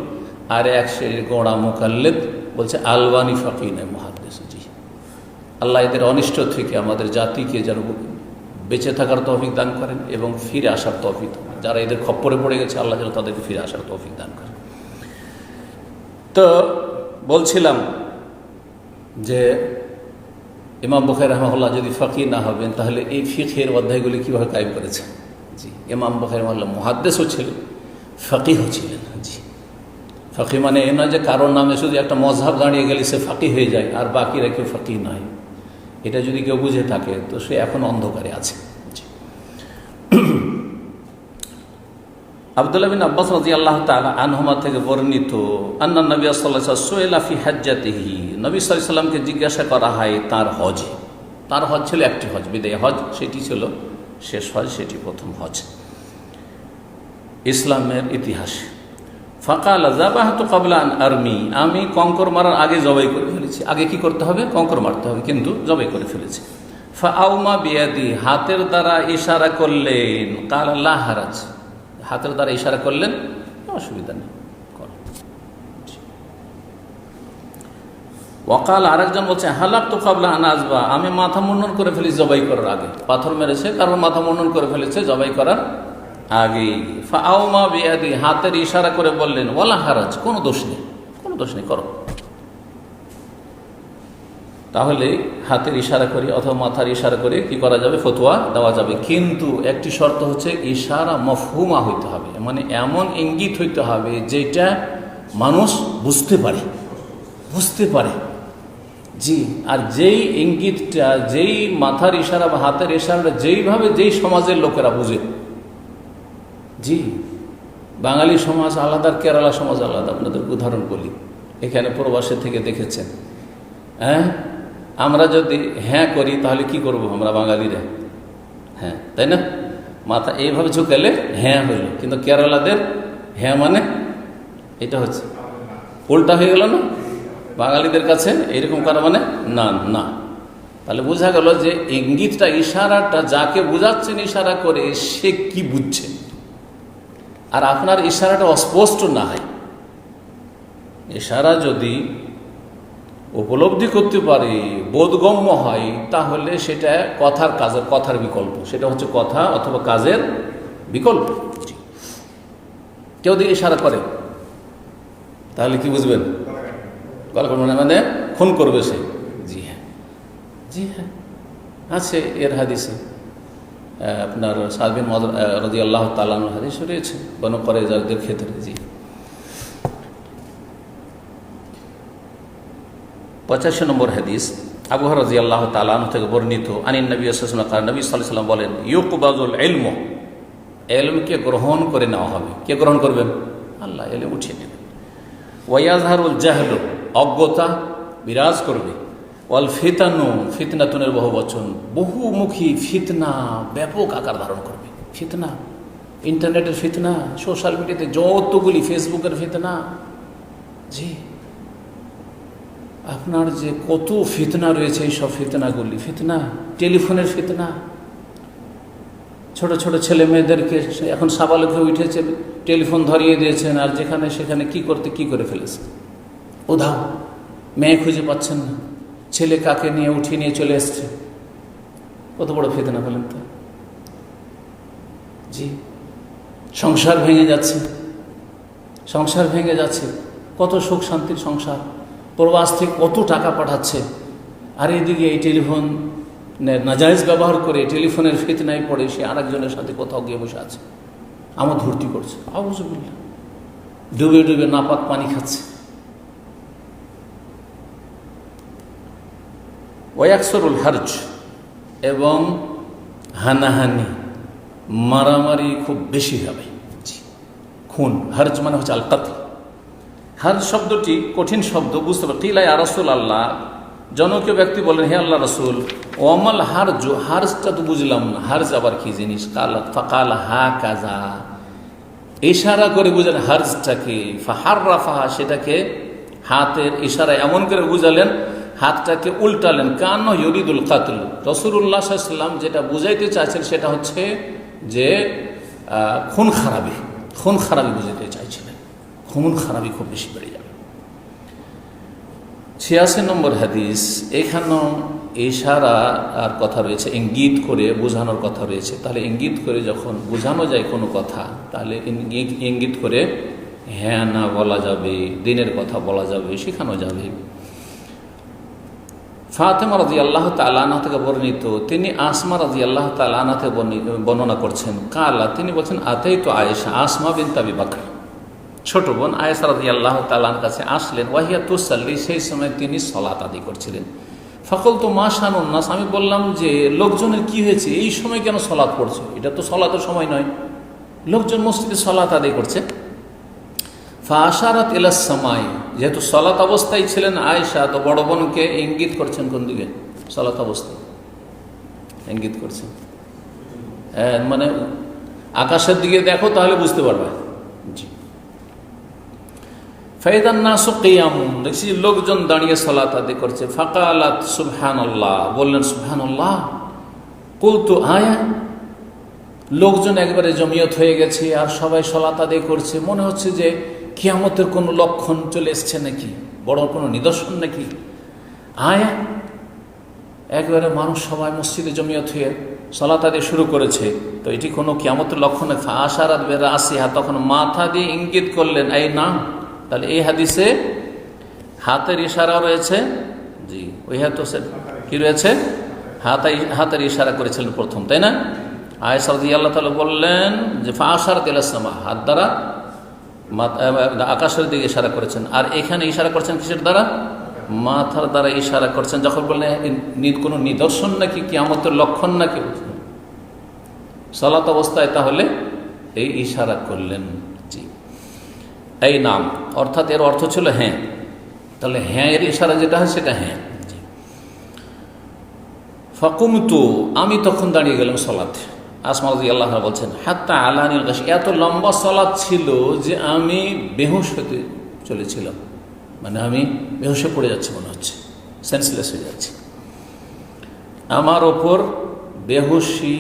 আর এক শ্রেণীর গোঁড়া মুকাল্লিদ বলছে আলবানী ফকি নয়, মুহাদ্দিস। জি, আল্লাহ এদের অনিষ্ট থেকে আমাদের জাতিকে যেন বেঁচে থাকার তৌফিক দান করেন এবং ফিরে আসার তৌফিক। যারা এদের খপ্পরে পড়ে গেছে আল্লাহ যেন তাদেরকে ফিরে আসার তৌফিক দান করেন। তো বলছিলাম যে ইমাম বুখারী রাহমাহুল্লাহ যদি ফকি না হবেন তাহলে এই ফিকহের অধ্যায়গুলি কীভাবে কায়েম করেছেন? জি, ইমাম বুখারী রাহমাহুল্লাহ মুহাদ্দিসও ছিলেন, ফকিহও ছিলেন। জি, ফকি মানে এ নয় যে কারোর নামে শুধু একটা মজহাব দাঁড়িয়ে গেলে সে ফাঁকি হয়ে যায় আর বাকিরা কেউ ফাঁকি নয়। এটা যদি কেউ বুঝে থাকে তো সে এখন অন্ধকারে আছে। আব্দুল্লাহ বিন আব্বাস রাদিয়াল্লাহু তাআলা আনহুমা থেকে বর্ণিত, আন্না নবী সাল্লাল্লাহু আলাইহি ওয়াসাল্লাম সুইলা ফি হাজ্জাতিহি, নবী সাল্লাল্লাহু আলাইহি ওয়াসাল্লামকে জিজ্ঞাসা করা হয় তার হজে। তার হজ ছিল একটি হজ, বিদায় হজ, সেটি ছিল শেষ হজ, সেটি প্রথম হজ ইসলামের ইতিহাসে। ফাকাল যাবাহতু ক্বাবলা আন আরমি, আমি কঙ্কর মারার আগে জবাই করে ফেলেছি। আগে কি করতে হবে? কঙ্কর মারতে হবে, কিন্তু জবাই করে ফেলেছি। ফাআউমা বিয়াদি, হাতের দ্বারা ইশারা করলেন। কাল লা হারাজ, হাতের দ্বারা ইশারা করলেন, অসুবিধা নেই, করো। ওয়াকাল, আরেকজন বলছে হালাকতু ক্বাবলা আন আযবা, আমি মাথা মুন্ডন করে ফেলেছি জবাই করার আগে। পাথর মেরেছে, কারণ মাথা মুন্ডন করে ফেলেছে জবাই করার আগে। ফাআউমা বিয়াদি, হাতের ইশারা করে বললেন ওয়ালা হারাজ, কোনো দোষ নেই, কোনো দোষ নেই, করো। তাহলে হাতের ইশারা করে অথবা মাথার ইশারা করে কি করা যাবে? ফতোয়া দেওয়া যাবে। কিন্তু একটি শর্ত হচ্ছে ইশারা মফহুমা হইতে হবে, মানে এমন ইঙ্গিত হইতে হবে যেটা মানুষ বুঝতে পারে, বুঝতে পারে। জি, আর যেই ইঙ্গিতটা, যেই মাথার ইশারা বা হাতের ইশারাটা যেইভাবে যেই সমাজের লোকেরা বুঝে। জি, বাঙালি সমাজ আলাদা, কেরালা সমাজ আলাদা। আপনাদের উদাহরণ বলি, এখানে প্রবাসে থেকে দেখেছেন, হ্যাঁ, আমরা যদি হ্যাঁ করি তাহলে কি করব আমরা বাঙালিরা? হ্যাঁ, তাই না? মাথা এইভাবে ঝুঁকালে হ্যাঁ হইল, কিন্তু কেরালাদের হ্যাঁ মানে এটা হচ্ছে উল্টা হয়ে গেল না? বাঙালিদের কাছে এরকম করা মানে না না। তাহলে বোঝা গেল যে ইঙ্গিতটা, ইশারাটা যাকে বোঝাচ্ছেন ইশারা করে সে কি বুঝছে। আর আপনার ইশারাটা অস্পষ্ট না হয়, ইশারা যদি উপলব্ধি করতে পারে, বোধগম্য হয়, তাহলে সেটা কথার কাজের, কথার বিকল্প, সেটা হচ্ছে কথা অথবা কাজের বিকল্প। কেউ যদি ইশারা করে তাহলে কি বুঝবেন? মানে খুন করবে সে। জি হ্যাঁ, জি হ্যাঁ, আছে এর হাদিসে আপনার সাদ বিন মুআয রাদিয়াল্লাহু তাআলা আনহু হাদিস রয়েছে বনু কুরাইজাদের ক্ষেত্রে। জি, 85 নম্বর হাদিস আবু হুরায়রা রাদিয়াল্লাহু তাআলা আনহু থেকে বর্ণিত, আনিন নবী সাল্লাল্লাহু আলাইহি ওয়াসাল্লাম, নবী সাল্লাল্লাহু আলাইহি ওয়াসাল্লাম বলেন, ইউকবাজুল ইলমু, ইলমকে গ্রহণ করে নেওয়া হবে। কে গ্রহণ করবেন? আল্লাহ ইলম উঠিয়ে নেবেন। ওয়ায়াজহারুল জাহলু, অজ্ঞতা বিরাজ করবে। ওয়াল ফিতানু, ফিতনাতুনের বহু বচন, বহুমুখী ফিতনা ব্যাপক আকার ধারণ করবে। ফিতনা, ইন্টারনেটের ফিতনা, সোশ্যাল মিডিয়াতে যতগুলি, ফেসবুকের ফিতনা। জি, আপনার যে কত ফিতনা রয়েছে, এই সব ফিতনাগুলি, ফিতনা, টেলিফোনের ফিতনা, ছোট ছোট ছেলে মেয়েদেরকে এখন সাবালক হয়ে উঠেছে, টেলিফোন ধরিয়ে দিয়েছেন, আর যেখানে সেখানে কি করে ফেলেছে। উধাও, মেয়ে খুঁজে পাচ্ছেন না, ছেলে কাকে নিয়ে উঠিয়ে নিয়ে চলে এসছে। কত বড় ফিতনা বলেন তো। জি, সংসার ভেঙে যাচ্ছে, সংসার ভেঙে যাচ্ছে। কত সুখ শান্তির সংসার, প্রবাস থেকে কত টাকা পাঠাচ্ছে, আর এইদিকে এই টেলিফোন নাজায়েজ ব্যবহার করে টেলিফোনের ফিতনায় পড়ে সে আরেকজনের সাথে কোথাও গিয়ে বসে আছে, আমার ধর্তি করছে, আউযুবিল্লাহ, ডুবে ডুবে নাপাক পানি খাচ্ছে। ওয়াকসরুল হারজ, এবং হানাহানি মারামারি খুব বেশি হবে, খুন। হারজ মানে হচ্ছে আল কাতল। হারজ শব্দটি কঠিন শব্দ, বুঝতে পারি। কিলা ইয়া রাসূলুল্লাহ, জনকীয় ব্যক্তি বলেন, হে আল্লাহ রাসূল, ওয়ামাল হারজ, হারজটা তো বুঝলাম না, হারজ আবার কি জিনিস? ফাকাল হা কাজা, ইশারা করে বুঝলেন হারজটাকে। ফাহাররাফাহা, সেটাকে হাতের ইশারায় এমন করে বুঝালেন, হাতটাকে উল্টালেন। কান্ন ইউরিদুল কাতল, রাসূলুল্লাহ সাল্লাল্লাহু আলাইহি ওয়াসাল্লাম যেটা বুঝাইতে চাইছেন সেটা হচ্ছে যে খুন খারাবি বুঝাইতে চাইছিলেন। খুন খারাবি খুব বেশি বেড়ে যাবে। 86 নম্বর হাদিস, এখানেও ইশারা আর কথা রয়েছে, ইঙ্গিত করে বোঝানোর কথা রয়েছে। তাহলে ইঙ্গিত করে যখন বোঝানো যায় কোনো কথা, তাহলে ইঙ্গিত করে হ্যাঁ না বলা যাবে, দিনের কথা বলা যাবে, শেখানো যাবে। ফাতেমা রাদিয়াল্লাহু তাআলা আনহা থেকে বর্ণিত, তিনি আসমা রাদিয়াল্লাহু তাআলা আনহা থেকে বর্ণনা করছেন, কালা, তিনি বলছেন, আতাইতু আয়েশা আসমা বিনত আবি বকর, ছোট বোন আয়েশা রাদিয়াল্লাহু তাআলার কাছে আসলেন। ওয়াহিয়া তুসাল্লি, সেই সময় তিনি সালাত আদায় করছিলেন। ফাকুলতু মা শানুন নাস, আমি বললাম যে লোকজনের কি হয়েছে, এই সময় কেন সালাত পড়ছে? এটা তো সালাতের সময় নয়, লোকজন মসজিদে সালাত আদায় করছে। ফাআশারাত ইলাস সামাই, যেহেতু সালাত অবস্থায় ছিলেন আয়েশা, তো বড় বোনকে ইঙ্গিত করছেন কোন দিকে? সালাত অবস্থায় ইঙ্গিত করছেন, মানে আকাশের দিকে দেখো তাহলে বুঝতে পারবে। জি। ফাইদান নাসু কিয়াম, দেখছি লোকজন দাঁড়িয়ে সালাত আদায় করছে। ফাকালাত সুবহানাল্লাহ, বললেন সুবহানাল্লাহ। কুলতু আয়া, লোকজন একবারে জমিয়ত হয়ে গেছে আর সবাই সালাত আদায় করছে, মনে হচ্ছে যে কিয়ামতের কোনো লক্ষণ চলে এসছে নাকি, বড় কোনো নিদর্শন নাকি। আয়া, একবারে মানুষ সবাই মসজিদে জমিয়ত হয়ে সালাত আদায় শুরু করেছে, তো এটি কোনো কিয়ামতের লক্ষণ নাকি। আশারাত বিরাসিহা, তখন মাথা দিয়ে ইঙ্গিত করলেন, এই না। তাহলে এই হাদিসে হাতের ইশারা রয়েছে। জি, ওই হাত কি রয়েছে? হাতের ইশারা করেছিলেন প্রথম, তাই না? আয়েশা রাদিয়াল্লাহু তাআলা বললেন যে ফাআশারাত ইলাস সামা, হাত দ্বারা আকাশের দিকে ইশারা করেছেন। আর এখানে ইশারা করছেন কিসের দ্বারা? মাথার দ্বারা ইশারা করছেন। যখন বললেন কোনো নিদর্শন নাকি, কিয়ামতের লক্ষণ নাকি সালাত অবস্থায়, তাহলে এই ইশারা করলেন। জি, এই নাম, অর্থাৎ এর অর্থ ছিল হ্যাঁ। তাহলে হ্যাঁ এর ইশারা যেটা হয় সেটা হ্যাঁ। জি। ফাকুমতু, আমি তখন দাঁড়িয়ে গেলাম সালাতে। আসমা রাদিয়াল্লাহু আনহা বলছেন, হাত্তা আলানিল গাশ, এত লম্বা সালাত ছিল যে আমি বেহুশ হতে চলেছিলাম, মানে আমি বেহুশে পড়ে যাচ্ছি, মনে হচ্ছে সেন্সলেস হয়ে যাচ্ছি। আমার ওপর বেহুশি,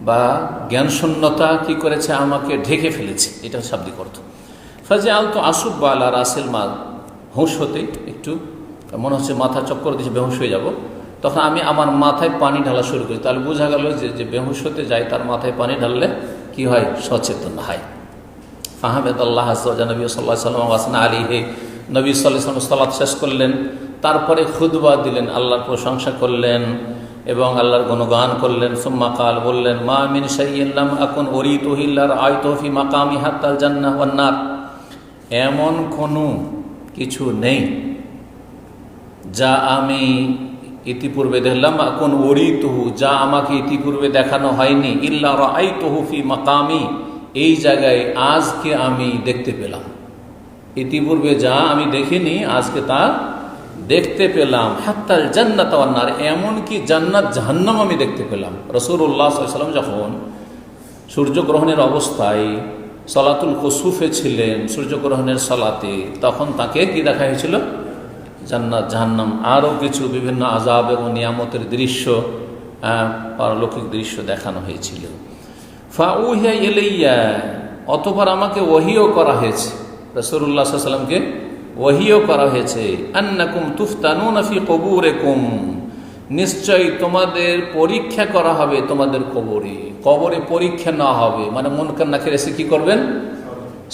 বা জ্ঞানশূন্যতা কি করেছে, আমাকে ঢেকে ফেলেছে, এটা শাব্দিক অর্থ। ফাজে আলতো আসুব বা আলা রাসেল মা, হুঁশ হতে একটু মনে হচ্ছে মাথা চক্কর দিয়েছে, বেহুশ হয়ে যাব। তখন আমি আমার মাথায় পানি ঢালা শুরু করি। তাহলে বোঝা গেল যে বেহুশ হতে যায় তার মাথায় পানি ঢাললে কি হয়? সচেতন হয়। ফাহামেদ আল্লাহ নবী সাল্লাল্লাহু আলাইহি ওয়াসাল্লাম ওয়াসনা আলাইহি, নবী সাল্লাল্লাহু আলাইহি ওয়াসাল্লাম সালাত শেষ করলেন, তারপরে খুতবা দিলেন, আল্লাহর প্রশংসা করলেন এবং আল্লাহর গুণগান করলেন। সুম্মা কাল, বললেন, মা মিন শাইইন লাম আকুন উরিতুহু ইল্লা রাআইতুহু ফি মাকামি হাত্তাল জান্নাহ ওয়ান নার, এমন কোনো কিছু নেই যা আমি ইতিপূর্বে দেখলাম, আকুন উরিতুহু, যা আমাকে ইতিপূর্বে দেখানো হয়নি, ইল্লা রাআইতুহু ফি মাকামি, এই জায়গায় আজকে আমি দেখতে পেলাম। ইতিপূর্বে যা আমি দেখিনি, আজকে তা দেখতে পেলাম। হাত্তাল জান্নাত ওয়ান নার, এমনকি জান্নাত জাহান্নাম আমি দেখতে পেলাম। রাসূলুল্লাহ সাল্লাল্লাহু আলাইহি ওয়াসাল্লাম যখন সূর্যগ্রহণের অবস্থায় সালাতুল কুসুফে ছিলেন, সূর্যগ্রহণের সালাতে, তখন তাকে কি দেখা হয়েছিল? জান্নাত জাহান্নাম, আরও কিছু বিভিন্ন আযাব এবং নিয়ামতের দৃশ্য, পারলৌকিক দৃশ্য দেখানো হয়েছিল। ফাউহিয়া ইলাইয়া, অতঃপর আমাকে ওহীও করা হয়েছে, রাসূলুল্লাহ সাল্লাল্লাহু আলাইহি ওয়াসাল্লামকে ওহীও করা হয়েছে। আন্নাকুম তুফতানুনা ফি কুবুরিকুম, নিশ্চয়ই তোমাদের পরীক্ষা করা হবে তোমাদের কবরে। কবরে পরীক্ষা না হবে মানে মুনকার নাকির এসে কি করবেন?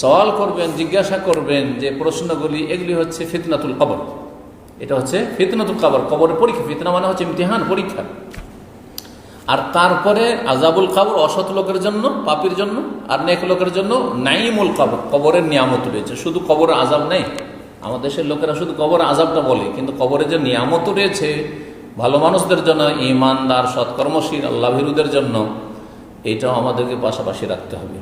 সওয়াল করবেন, জিজ্ঞাসা করবেন, যে প্রশ্নগুলি, এগুলি হচ্ছে ফিতনাতুল কবর। এটা হচ্ছে ফিতনাতুল কবর, কবরের পরীক্ষা। ফিতনা মানে হচ্ছে ইমতিহান, পরীক্ষা। আর তারপরে আযাবুল কবর অসৎ লোকের জন্য, পাপীর জন্য। আর নেক লোকের জন্য নাঈমুল কবর, কবরের নিয়ামত রয়েছে। শুধু কবরের আযাব নেই। আমাদের দেশের লোকেরা শুধু কবরের আযাবটা বলে, কিন্তু কবরে যে নিয়ামত রয়েছে ভালো মানুষদের জন্য, ঈমানদার সৎকর্মশীল আল্লাহ ভীরুদের জন্য, এইটাও আমাদেরকে পাশাপাশি রাখতে হবে।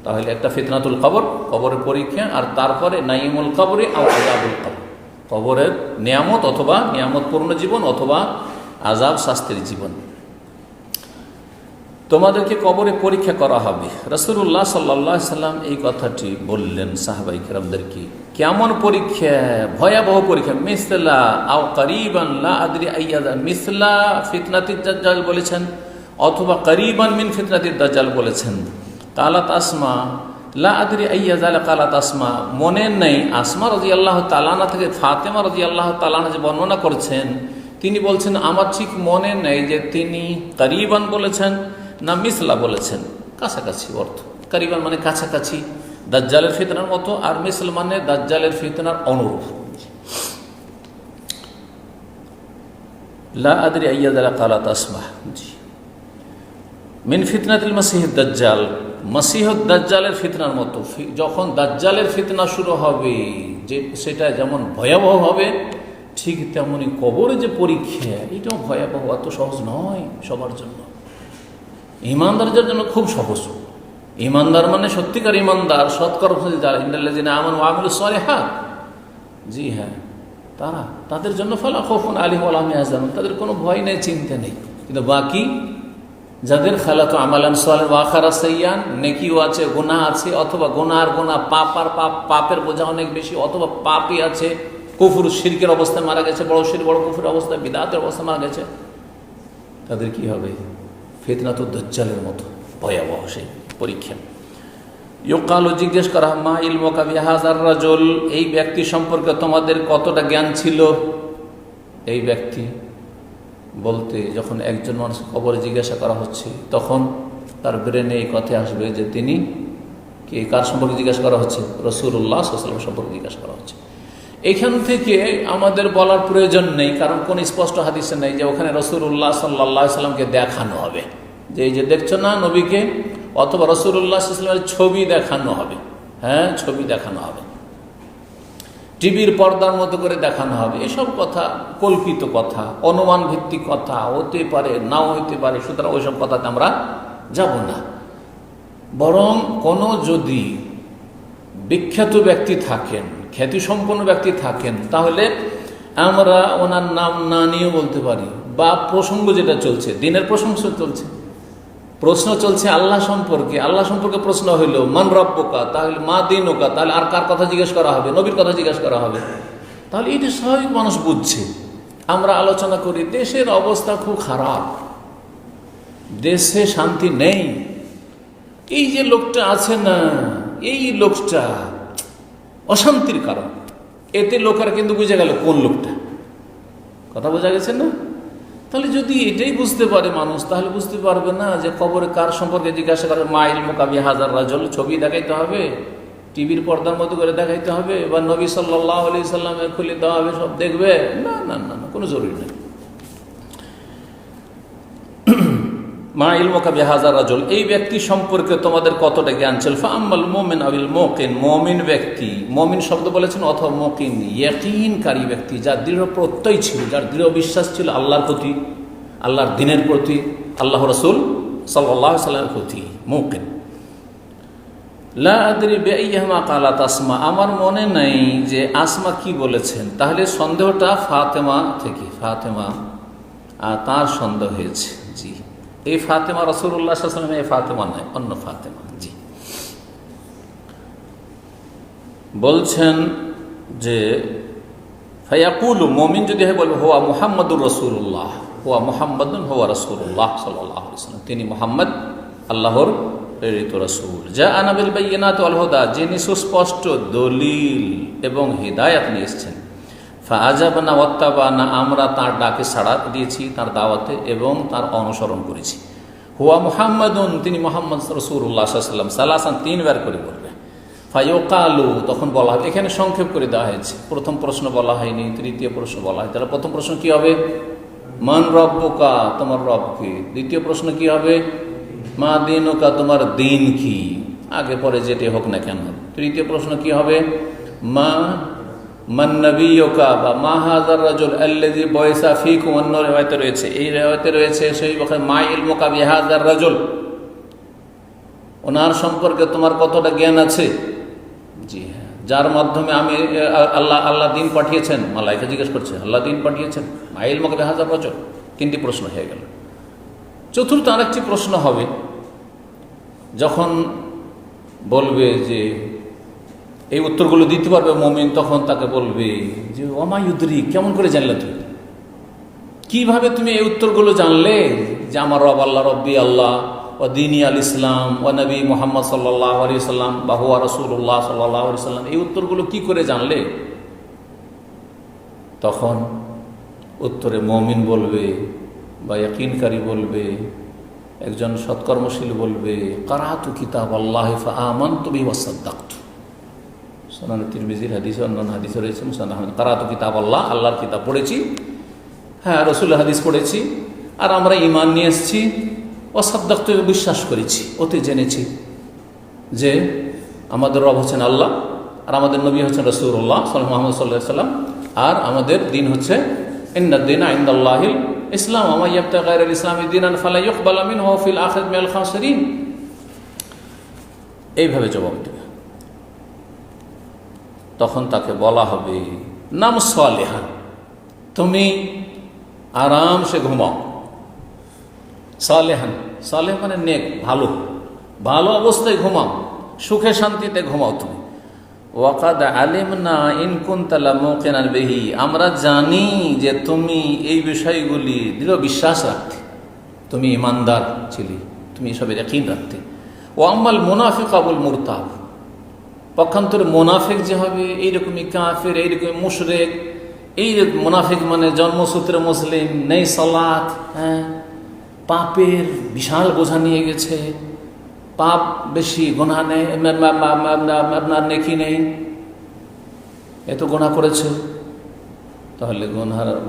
তাহলে একটা ফিতনাতুল কবর, কবরের পরীক্ষা, আর তারপরে নাঈমুল কবরে আর আযাবুল কবর, কবরের নিয়ামত অথবা নিয়ামতপূর্ণ জীবন অথবা আযাব শাস্তির জীবন। তোমাদেরকে কবরে পরীক্ষা করা হবে। রাসূলুল্লাহ সাল্লাল্লাহু আলাইহি সাল্লাম এই কথাটি বললেন সাহাবায়ে কেরামদেরকে। কেমন পরীক্ষা? ভয়াবহ পরীক্ষা। মিসলা আও করিবান লা আদরি আইয়াদা, মিসলা ফিতনাতিদ দাজ্জাল বলেছেন অথবা করিবান মিন ফিতনাতিদ দাজ্জাল বলেছেন। কালাত আসমা লা আদরি আইয়াদা কালাত আসমা, মনে নেই আসমা রাদিয়াল্লাহু তাআলা আনহা থেকে ফাতেমা রাদিয়াল্লাহু তাআলা আনহা যে বর্ণনা করছেন, তিনি বলছেন আমার ঠিক মনে নেই যে তিনি করিবান বলেছেন না মিসলা বলেছেন। কাছাকাছি অর্থ। করিবান মানে কাছাকাছি দাজ্জালের ফিতনার মতো, আর মিসল মানে দাজ্জালের ফিতনার অনুরূপ। লা আদরি আইয়াদা কালাত আসমা মিন ফিতনাতিল মাসিহিদ দাজ্জাল, মাসিহুদ দাজ্জালের ফিতনার মতো। যখন দাজ্জালের ফিতনা শুরু হবে, যে সেটা যেমন ভয়াবহ হবে, ঠিক তেমনি কবরে যে পরীক্ষা, এটাও ভয়াবহ। এত সহজ নয় সবার জন্য। ঈমানদারদের জন্য খুব সহজ। ঈমানদার মানে সত্যিকার ঈমানদার, সৎকর্মশীল যারা, ইন্নাল্লাযিনা আমানু ওয়া আমিলুস সালিহাত, জি হ্যাঁ, তারা, তাদের জন্য ফালা খাউফুন আলাইহিম ওয়া লা হুম ইয়াহজানুন, তাদের কোনো ভয় নেই, চিন্তা নেই। কিন্তু বাকি যাদের খালাতু আমালান সালিহান ওয়া আখারা সাইয়্যান, নেকিও আছে, গুনাহ আছে, অথবা গুনার গুনাহ, পাপ আর পাপ, পাপের বোঝা অনেক বেশি, অথবা পাপই আছে, কুফর শিরকের অবস্থায় মারা গেছে, বড় শিরক বড় কুফরের অবস্থায়, বিদআতের অবস্থায় মারা গেছে, তাদের কি হবে? ফিতনাতুদ দাজ্জালের মতো ভয়াবহ সেই পরীক্ষা। ইউকালু, জিজ্ঞেস করা, মা ইলমুকা বিহাযার রাজুল, এই ব্যক্তি সম্পর্কে তোমাদের কতটা জ্ঞান ছিল? এই ব্যক্তি বলতে যখন একজন মানুষ কবরে জিজ্ঞাসা করা হচ্ছে, তখন তার ব্রেনে এই কথা আসবে যে তিনি কি, কার সম্পর্কে জিজ্ঞাসা করা হচ্ছে? রাসূলুল্লাহ সাল্লাল্লাহু আলাইহি ওয়াসাল্লাম সম্পর্কে জিজ্ঞাসা করা হচ্ছে। এখান থেকে আমাদের বলার প্রয়োজন নেই, কারণ কোন স্পষ্ট হাদিসে নেই যে ওখানে রাসূলুল্লাহ সাল্লাল্লাহু আলাইহি ওয়াসাল্লামকে দেখানো হবে, যে এই যে দেখছো না নবীকে, অথবা রাসূলুল্লাহ সাল্লাল্লাহু আলাইহি ওয়াসাল্লামের ছবি দেখানো হবে। হ্যাঁ, ছবি দেখানো হবে, টিভির পর্দার মতো করে দেখানো হবে। এসব কথা কল্পিত কথা, অনুমান ভিত্তিক কথা, হতে পারে নাও হইতে পারে। সুতরাং ওইসব কথাতে আমরা যাব না। বরং কোনো যদি বিখ্যাত ব্যক্তি থাকেন, খ্যাতিসম্পন্ন ব্যক্তি থাকেন, তাহলে আমরা ওনার নাম না নিয়ে বলতে পারি। বা প্রসঙ্গ যেটা চলছে, দিনের প্রসঙ্গ চলছে, প্রশ্ন চলছে আল্লাহ সম্পর্কে, আল্লাহ সম্পর্কে প্রশ্ন হইল মান রব্বুকা, তাহলে মা দীনুকা, তাহলে আর কার কথা জিজ্ঞেস করা হবে? নবীর কথা জিজ্ঞেস করা হবে। তাহলে এটা স্বাভাবিক, মানুষ বুঝছে। আমরা আলোচনা করি দেশের অবস্থা খুব খারাপ, দেশে শান্তি নেই, এই যে লোকটা আছে না, এই লোকটা অশান্তির কারণ। এতে লোকেরা কিন্তু বুঝে গেল কোন লোকটা, কথা বোঝা গেছে না? তাহলে যদি এটাই বুঝতে পারে মানুষ, তাহলে বুঝতে পারবে না যে কবরে কার সম্পর্কে জিজ্ঞাসা করে মা ইলমুকা বিহাযার রাজুল, ছবি দেখাইতে হবে, টিভির পর্দার মতো করে দেখাইতে হবে, বা নবী সাল্লাল্লাহু আলাইহি সাল্লামের খুলে দেওয়া হবে, সব দেখবে? না না না না, কোনো জরুরি নেই। মা ইলমুকা বিহাযার রাজুল, এই ব্যক্তি সম্পর্কে তোমাদের কতটা জ্ঞান ছিল? ফাআম্মাল মুমিন আবিল মুকিন, মুমিন ব্যক্তি, মুমিন শব্দ বলেছেন, অথবা মুকিন ইয়াকিনকারী ব্যক্তি, যার দৃঢ় প্রত্যয় ছিল, যার দৃঢ় বিশ্বাস ছিল আল্লাহর প্রতি, আল্লাহর দ্বীনের প্রতি, আল্লাহ রাসূল সাল্লাল্লাহু আলাইহি ওয়াসাল্লামের প্রতি, মুকিন। লা আদরি বিআইয়িহিমা কালাত আসমা, আমার মনে নাই যে আসমা কি বলেছেন। তাহলে সন্দেহটা ফাতেমা থেকে, ফাতেমা তার সন্দেহ হয়েছে। জি, এই ফাতেমা রাসূলুল্লাহ সাল্লাল্লাহু আলাইহি ওয়াসাল্লাম, এই ফাতেমা নয়, অন্য ফাতেমা। জি, বলছেন যে ফায়াকুলু, মুমিন যদি হয় বলবে হুয়া মুহাম্মাদুর রাসূলুল্লাহ, হুয়া মুহাম্মাদুন হুয়া রাসূলুল্লাহ সাল্লাল্লাহু আলাইহি ওয়াসাল্লাম, তিনি মুহাম্মদ আল্লাহর প্রেরিত রাসূল। জাআনা বিল বায়িনাতি ওয়াল হুদা, যিনি সুস্পষ্ট দলিল এবং হিদায়াত নিয়ে এসেছেন। ফাআজাবনা ওয়াত্তাবানা, আমরা তার ডাকে সাড়া দিয়েছি, তার দাওয়াতে, এবং তার অনুসরণ করেছি। হুয়া মুহাম্মাদুন, তিনি মুহাম্মদ রাসূলুল্লাহ সাল্লাল্লাহু আলাইহি ওয়াসাল্লাম, সালাসান, তিনবার করে বলবে। ফায়ুকালু, তখন বলা হবে, এখানে সংক্ষেপ করে দেওয়া হয়েছে, প্রথম প্রশ্ন বলা হয়নি, তৃতীয় প্রশ্ন বলা হয়। তাহলে প্রথম প্রশ্ন কি হবে? মান রব্বুকা, তোমার রব কি? দ্বিতীয় প্রশ্ন কি হবে? মা দিনুকা, তোমার দিন কি? আগে পরে যেটি হোক না কেন। তৃতীয় প্রশ্ন কি হবে? মান নবিয়ুকা বা মা হাযার রাজুল আল্লাযী বুইসা ফীকুম। অন্য রিওয়ায়াতে রয়েছে, এই রিওয়ায়াতে রয়েছে সহিহ বুখারী, মা ইলমুকা বিহাযার রাজুল, ওনার সম্পর্কে তোমার কতটা জ্ঞান আছে? জি হ্যাঁ, যার মাধ্যমে আমি আল্লাহ দিন পাঠিয়েছেন। মালায়েকা জিজ্ঞেস করছে, আল্লাহ দিন পাঠিয়েছেন, মা ইলমুকা বিহাযার রাজুল। তিনটি প্রশ্ন হয়ে গেল। চতুর্থ আরেকটি প্রশ্ন হবে, যখন বলবে যে এই উত্তরগুলো দিতে পারবে মুমিন, তখন তাকে বলবে যে ওমা ইউদরি, কেমন করে জানলে তুমি? কিভাবে তুমি এই উত্তরগুলো জানলে যে আমার রব আল্লাহ, রব্বি আল্লাহ, ও দিনী আল ইসলাম, ও নবী মুহাম্মদ সাল্লাল্লাহু আলাইহি সাল্লাম বা হুয়া রাসূলুল্লাহ সাল্লাল্লাহু আলাইহি সাল্লাম, এই উত্তরগুলো কি করে জানলে? তখন উত্তরে মুমিন বলবে বা ইয়াকিনকারী বলবে, একজন সৎকর্মশীল বলবে, কারাতু কিতাব আল্লাহি ফাআমানতু বিহি ওয়া সাদ্দাকতু। সুনান তিরমিজির হাদিসে, অন্যান্য হাদিসে রয়েছে, মুসনাদ আহমদ, কারাতু কিতাব আল্লাহ, আল্লাহর কিতাব পড়েছি, হ্যাঁ রাসূলের হাদিস পড়েছি, আর আমরা ঈমান নিয়ে এসেছি, ওয়া সাদ্দাকতু, বিশ্বাস করেছি, ওতে জেনেছি যে আমাদের রব হচ্ছেন আল্লাহ, আর আমাদের নবী হচ্ছেন রাসূলুল্লাহ মুহাম্মদ সাল্লাল্লাহু আলাইহি ওয়াসাল্লাম, আর আমাদের দিন হচ্ছে ইন্নাদ দীনা ইনদাল্লাহিল ইসলাম, ওয়া মান ইয়াবতাগি গায়রাল ইসলামি দীনান ফালা ইউকবালু মিনহু ওয়া ফিল আখিরাতি মিনাল খাসিরিন। এইভাবে জবাব দেবে। তখন তাকে বলা হবে, নাম সালেহান, তুমি আরামসে ঘুমাও। সালেহান, সালেহ মানে নেক, ভালো, ভালো অবস্থায় ঘুমাও, সুখে শান্তিতে ঘুমাও তুমি। ওয়াকাদ আলিমনা ইন কুনতা লামুকিনান বিহি, আমরা জানি যে তুমি এই বিষয়গুলি দৃঢ় বিশ্বাস রাখতে, তুমি ইমানদার ছিলে, তুমি এসবের ইয়াকিন রাখতে। ও আম্মাল মুনাফিক আবুল মুরতাব, পক্ষান্তরে মোনাফিক যে হবে এইরকমই কাফের, এইরকম মুশরিক, এই মোনাফিক মানে জন্মসূত্রে মুসলিম, নেই সালাত, হ্যাঁ, পাপের বিশাল বোঝা নিয়ে গেছে, পাপ বেশি, গোনা নেই, আপনার নেকি নেই, এত গোনা করেছে, তাহলে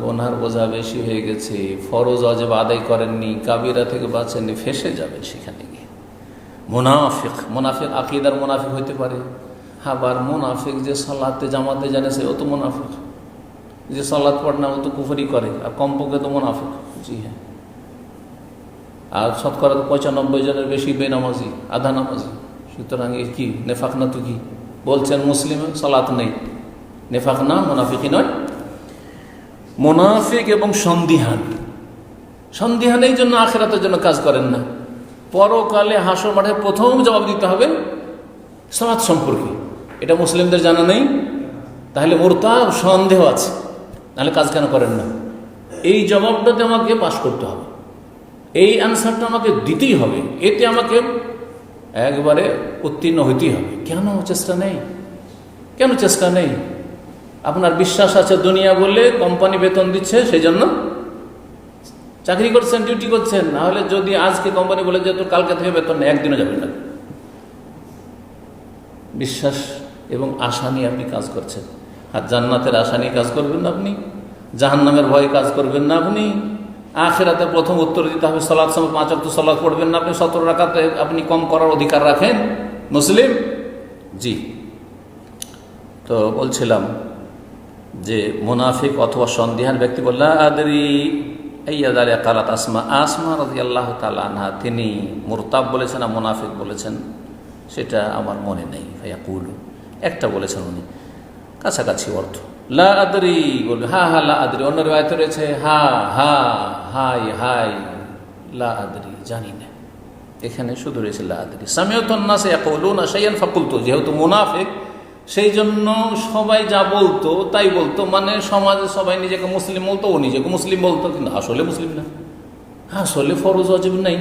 গোনার বোঝা বেশি হয়ে গেছে, ফরজ ওয়াজিব আদায় করেননি, কাবিরা থেকে বাঁচেননি, ফেসে যাবেন সেখানে গিয়ে। মুনাফিক, মুনাফিক আকীদার মুনাফিক হইতে পারে, আবার মুনাফিক যে সালাতে জামাতে জানে সেও তো মুনাফিক, যে সালাত পড়ে না ও তো কুফরি করে, আর কমপক্ষে তো মুনাফিক। জি হ্যাঁ, আর শতকরা 95 জনের বেশি বেনামাজি, আধা নামাজি। সুতরাং এর কি নেফাক না? তো কি বলছেন মুসলিমে সালাত নেই, নেফাক না, মুনাফিকই নয়। মুনাফিক এবং সন্দিহান, সন্দিহান এই জন্য আখিরাতের জন্য কাজ করেন না। পরকালে হাসর মাঠে প্রথম জবাব দিতে হবে সালাত সম্পর্কে, এটা মুসলিমদের জানা নেই, তাহলে মুরতাব, সন্দেহ আছে, তাহলে কাজ কেন করেন না? এই জবাবটাতে আমাকে পাশ করতে হবে, এই অ্যান্সারটা আমাকে দিতেই হবে, এতে আমাকে একবারে উত্তীর্ণ হইতেই হবে। কেন চেষ্টা নেই? কেন চেষ্টা নেই? আপনার বিশ্বাস আছে দুনিয়া বলে কোম্পানি বেতন দিচ্ছে, সেই জন্য চাকরি করছেন, ডিউটি করছেন। না হলে যদি আজকে কোম্পানি বলে যে তোর কালকে থেকে বেতন নেই, একদিনও যাবেন না। বিশ্বাস এবং আশা নিয়ে আপনি কাজ করছেন, আর জান্নাতের আশা নিয়ে কাজ করবেন না আপনি, জাহান্নামের ভয়ে কাজ করবেন না আপনি, আখিরাতে প্রথম উত্তর দিতে হবে, সালাত সময় 5 ওয়াক্ত সালাত পড়বেন না আপনি, 17 রাকাতে আপনি কম করার অধিকার রাখেন মুসলিম। জি, তো বলছিলাম যে মুনাফিক অথবা সন্দিহান ব্যক্তি বলল আদরি আইয়াদারে কালাত আসমা, আসমা রাদিয়াল্লাহু তাআলা আনহা তিনি মুরতাব বলেছেন না মুনাফিক বলেছেন সেটা আমার মনে নেই। ফায়াকুলু, একটা বলেছেন উনি, কাছাকাছি অর্থ। লা আদরি বলবে, হা হা লা আদরি। অন্য রিওয়ায়াতে রয়েছে হা হা হাই হাই লা আদরি, জানি না। এখানে শুধু রয়েছে লা আদরি। সামিউতুন নাস ইয়াকুলুনা শাইআন ফাকুলতু, যেহেতু মুনাফিক সেই জন্য সবাই যা বলতো তাই বলতো, মানে সমাজে সবাই নিজেকে মুসলিম বলতো, ও নিজেকে মুসলিম বলতো, কিন্তু আসলে মুসলিম না, আসলে ফরজ ওয়াজিব নাই।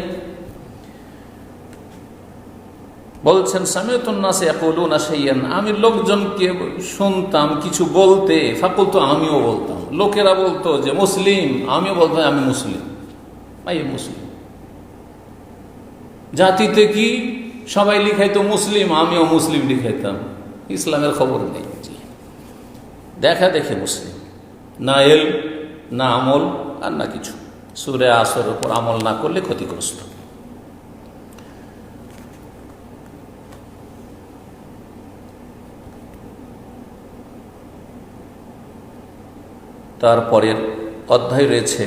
বলছেন সামিউতুন নাস ইয়াকুলুনা শাইআন, আমি লোকজনকে শুনতাম কিছু বলতে, ফাকুলতু, আমিও বলতাম। লোকেরা বলতো যে মুসলিম, আমিও বলতাম আমি মুসলিম, মুসলিম। জাতিতে কি সবাই লিখাইতো মুসলিম, আমিও মুসলিম লিখাইতাম, ইসলামের খবর নেই। দেখা দেখে মুসলিম, না এল, না আমল, আর না কিছু। সূরা আসরের উপর আমল না করলে ক্ষতিগ্রস্ত। তারপরের অধ্যায় রয়েছে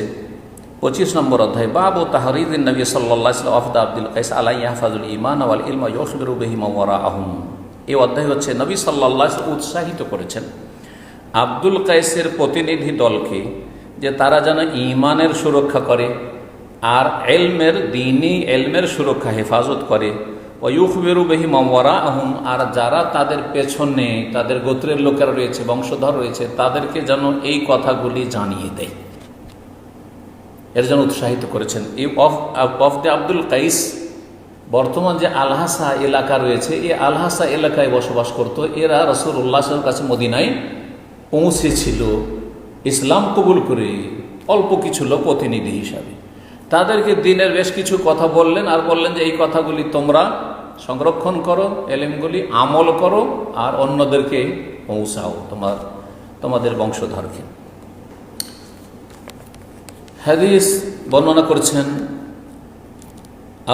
25 নম্বর অধ্যায়, বাবু তাহরিদিন নবী সাল্লাল্লাহু আলাইহি ওয়াসাল্লাম আফদা আব্দুল কাইস আলাই ইয়াহফাজুল ঈমান ওয়াল ইলম ইউখবিরু বিহি মান ওয়ারাআহুম। এই অধ্যায় হচ্ছে নবী সাল্লাল্লাহু আলাইহি ওয়াসাল্লাম উৎসাহিত করেছেন আব্দুল কাইসের প্রতিনিধি দলকে যে তারা যেন ঈমানের সুরক্ষা করে আর এলমের, দ্বীনি এলমের সুরক্ষা হেফাজত করে। ওয়ুখবিরু বিহি মান ওয়ারাআহুম, আর যারা তাদের পেছনে তাদের গোত্রের লোকেরা রয়েছে, বংশধর রয়েছে, তাদেরকে যেন এই কথাগুলি জানিয়ে দেয়, এর জন্য উৎসাহিত করেছেন। এই ওয়াফদে আব্দুল কাইস বর্তমান যে আলহাসা এলাকা রয়েছে, এই আলহাসা এলাকায় বসবাস করত। এরা রাসূলুল্লাহ সাল্লাল্লাহু আলাইহি ওয়াসাল্লামের কাছে মদিনায় পৌঁছেছিল ইসলাম কবুল করে, অল্প কিছু লোক প্রতিনিধি হিসাবে। তাদেরকে দিনের বেশ কিছু কথা বললেন, আর বললেন যে এই কথাগুলি তোমরা সংরক্ষণ করো, এলেমগুলি আমল করো, আর অন্যদেরকে পৌঁছাও, তোমাদের বংশধরকে। হাদিস বর্ণনা করছেন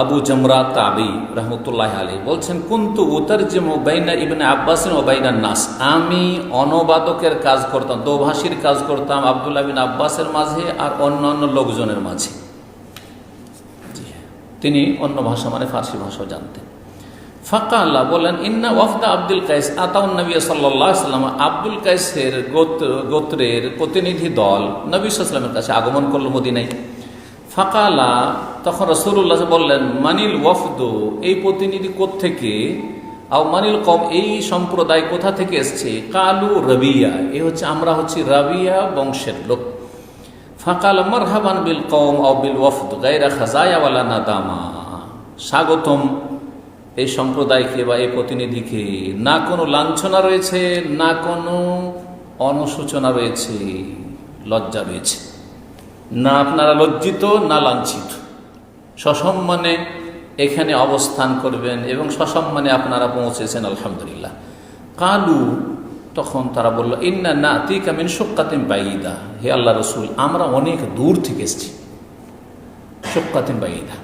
আবু জামরা তাবি রহমতুল্লাহ আলাইহি, বলছেন কুনতু উতারজিমু বাইনা ইবনে আব্বাস ওয়া বাইনান নাস, আমি অনুবাদকের কাজ করতাম, দোভাষীর কাজ করতাম আব্দুল্লাহ বিন আব্বাসের মাঝে আর অন্যান্য লোকজনের মাঝে। তিনি অন্য ভাষা মানে ফার্সি ভাষাও জানতেন। ফাঁকা আল্লাহ বলেন, ইন্না ওয়াফদা আব্দুল কাইস আতাউন নবী সাল্লাল্লাহু আলাইহি ওয়াসাল্লাম, আব্দুল কাইসের গোত্রের প্রতিনিধি দল নবী সাল্লাল্লাহু আলাইহি ওয়াসাল্লামের কাছে আগমন করলো মদিনায়। ফাকালা, তখন রাসূলুল্লাহ বললেন, মানিল ওয়াফদু, এই প্রতিনিধি কোত্থেকে, আও মানিল কওম, এই সম্প্রদায় কোথা থেকে এসছে। কালু রাবিয়া, এই হচ্ছে আমরা হচ্ছি রাবিয়া বংশের লোক। ফাকাল মারহাবান বিল কওম আও বিল ওয়াফদ গায়রা খাজায়া ওয়ালা নাদামা, স্বাগতম এই সম্প্রদায়কে বা এই প্রতিনিধিকে, না কোনো লাঞ্ছনা রয়েছে, না কোনো অনুশোচনা রয়েছে, লজ্জা রয়েছে, না আপনারা লজ্জিত না লাঞ্ছিত, সসম্মানে এখানে অবস্থান করবেন এবং সসম্মানে আপনারা পৌঁছেছেন, আলহামদুলিল্লাহ। কালু, তখন তারা বলল, ইন্না নাতিকা মিন শুক্কাতিন বাইদা, হে আল্লাহ রসুল, আমরা অনেক দূর থেকে এসেছি। শুক্কাতিন বাইদা,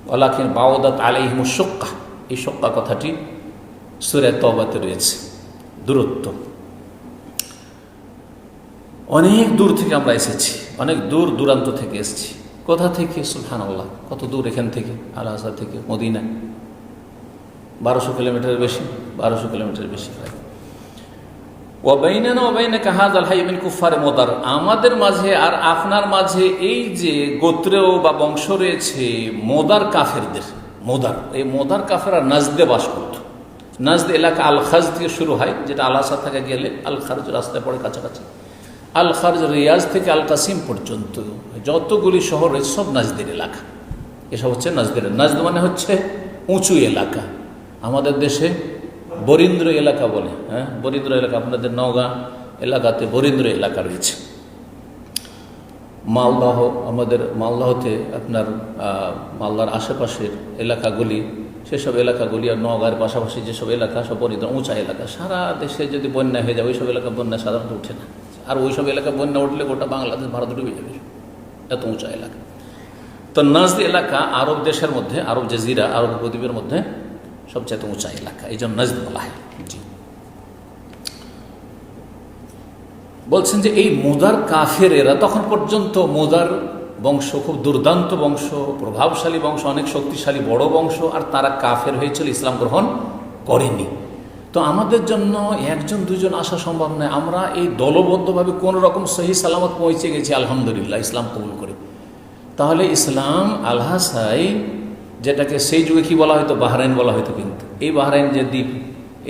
ওয়ালাকিন বাওদাত আলাইহিমুশ শুক্কা, এই শুক্কা কথাটি সূরা তওবাতে রয়েছে, দূরত্ব। অনেক দূর থেকে আমরা এসেছি, অনেক দূর দূরান্ত থেকে এসেছি। কোথা থেকে? সুবহানাল্লাহ, কত দূর এখান থেকে, আল-আজহা থেকে মদিনা 1200 কিলোমিটার বেশি, 1200 কিলোমিটার বেশি হয়। ওয়াবাইনানা ওয়াবাইনাকা হাযাল হাই মিন কুফারে মুদার, আমাদের মাঝে আর আপনার মাঝে এই যে গোত্রেও বা বংশ রয়েছে মোদার কাফেরদের। মোদার, এই মোদার কাফেরা নাজদে বাস করত। নাজদ এলাকা আল খাজ থেকে শুরু হয়, যেটা আল-আজহা থেকে গেলে আল খারজ রাস্তায় পড়ে কাছাকাছি। আল খারজ রিয়াজ থেকে আল কাসিম পর্যন্ত যতগুলি শহর রয়েছে সব নাজদের এলাকা। এসব হচ্ছে নাজদের। নাজদ মানে হচ্ছে উঁচু এলাকা, আমাদের দেশে বরিন্দ্র এলাকা বলে। হ্যাঁ, বরিন্দ্র এলাকা, আপনাদের নওগাঁ এলাকাতে বরিন্দ্র এলাকা রয়েছে। মালদাহ, আমাদের মালদাহতে আপনার মালদার আশেপাশের এলাকাগুলি, সেসব এলাকাগুলি আর নওগাঁর পাশাপাশি যেসব এলাকা সব বরিন্দ্র উঁচা এলাকা। সারা দেশে যদি বন্যা হয়ে যায়, ওইসব এলাকা বন্যা সাধারণত উঠে না, আর ওইসব এলাকা বন্যা উঠলে গোটা বাংলাদেশ ভারত ডুবে যাবে, এত উঁচা এলাকা। তো নাজদ এলাকা আরব দেশের মধ্যে, আরব জাজিরা, আরব উপদ্বীপের মধ্যে সবচেয়ে উঁচা এলাকা, এই জন্য নাজদ বলা হয়। জি, বলছেন যে এই মুদার কাফেরেরা, তখন পর্যন্ত মুদার বংশ খুব দুর্দান্ত বংশ, প্রভাবশালী বংশ, অনেক শক্তিশালী বড় বংশ, আর তারা কাফের হয়েছিল, ইসলাম গ্রহণ করেনি। তো আমাদের জন্য একজন দুজন আসা সম্ভব নয়, আমরা এই দলবদ্ধভাবে কোন রকম সহি সালামত পৌঁছে গেছি, আলহামদুলিল্লাহ, ইসলাম কবুল করে। তাহলে ইসলাম আল-হাসাই, যেটাকে সেই যুগে কি বলা হয়তো, বাহরাইন বলা হয়তো, কিন্তু এই বাহরাইন যে দ্বীপ,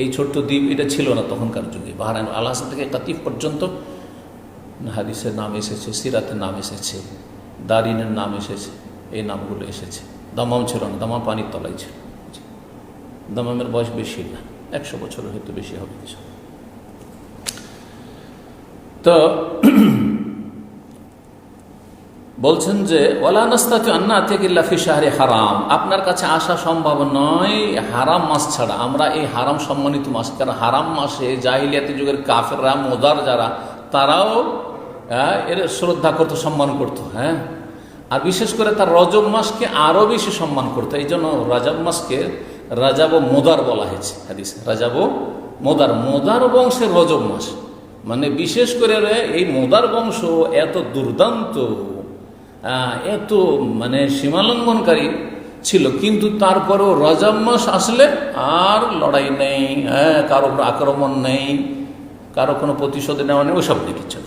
এই ছোট্ট দ্বীপ, এটা ছিল না তখনকার যুগে। বাহরাইন আল-হাসা থেকে কাতিফ পর্যন্ত হাদিসের নাম এসেছে, সিরাতের নাম এসেছে, দারিনের নাম এসেছে, এই নামগুলো এসেছে। দামাম ছিল না, দামাম পানির তলায় ছিল। দামামের বয়স বেশি না, 100 বছরের হয়তো বেশি হবে কিছু। তো বলছেন যে ওয়ালা নাস্তাতি আন না'তিকা ইল্লা ফি শাহরি হারাম, আপনার কাছে আসা সম্ভব নয় হারাম মাস ছাড়া। আমরা এই হারাম সম্মানিত মাস, কারণ হারাম মাসে জাহিলিয়াতি যুগের কাফেররা, মোদার যারা, তারাও এর শ্রদ্ধা করতো, সম্মান করতো। হ্যাঁ, আর বিশেষ করে তার রজব মাসকে আরও বেশি সম্মান করতো। এই জন্য রজব মাসকে রাজাব ও মোদার বলা হয়েছে হাদিসে। রাজাব ও মোদার, মোদার বংশের রজব মাস, মানে বিশেষ করে এই মোদার বংশ এত দুর্দান্ত, এত মানে সীমালঙ্ঘনকারী ছিল, কিন্তু তারপরেও রজব মাস আসলে আর লড়াই নেই, কারো আক্রমণ নেই, কারো কোনো প্রতিশোধ নেওয়া নেই, ওসব নেই কিছু।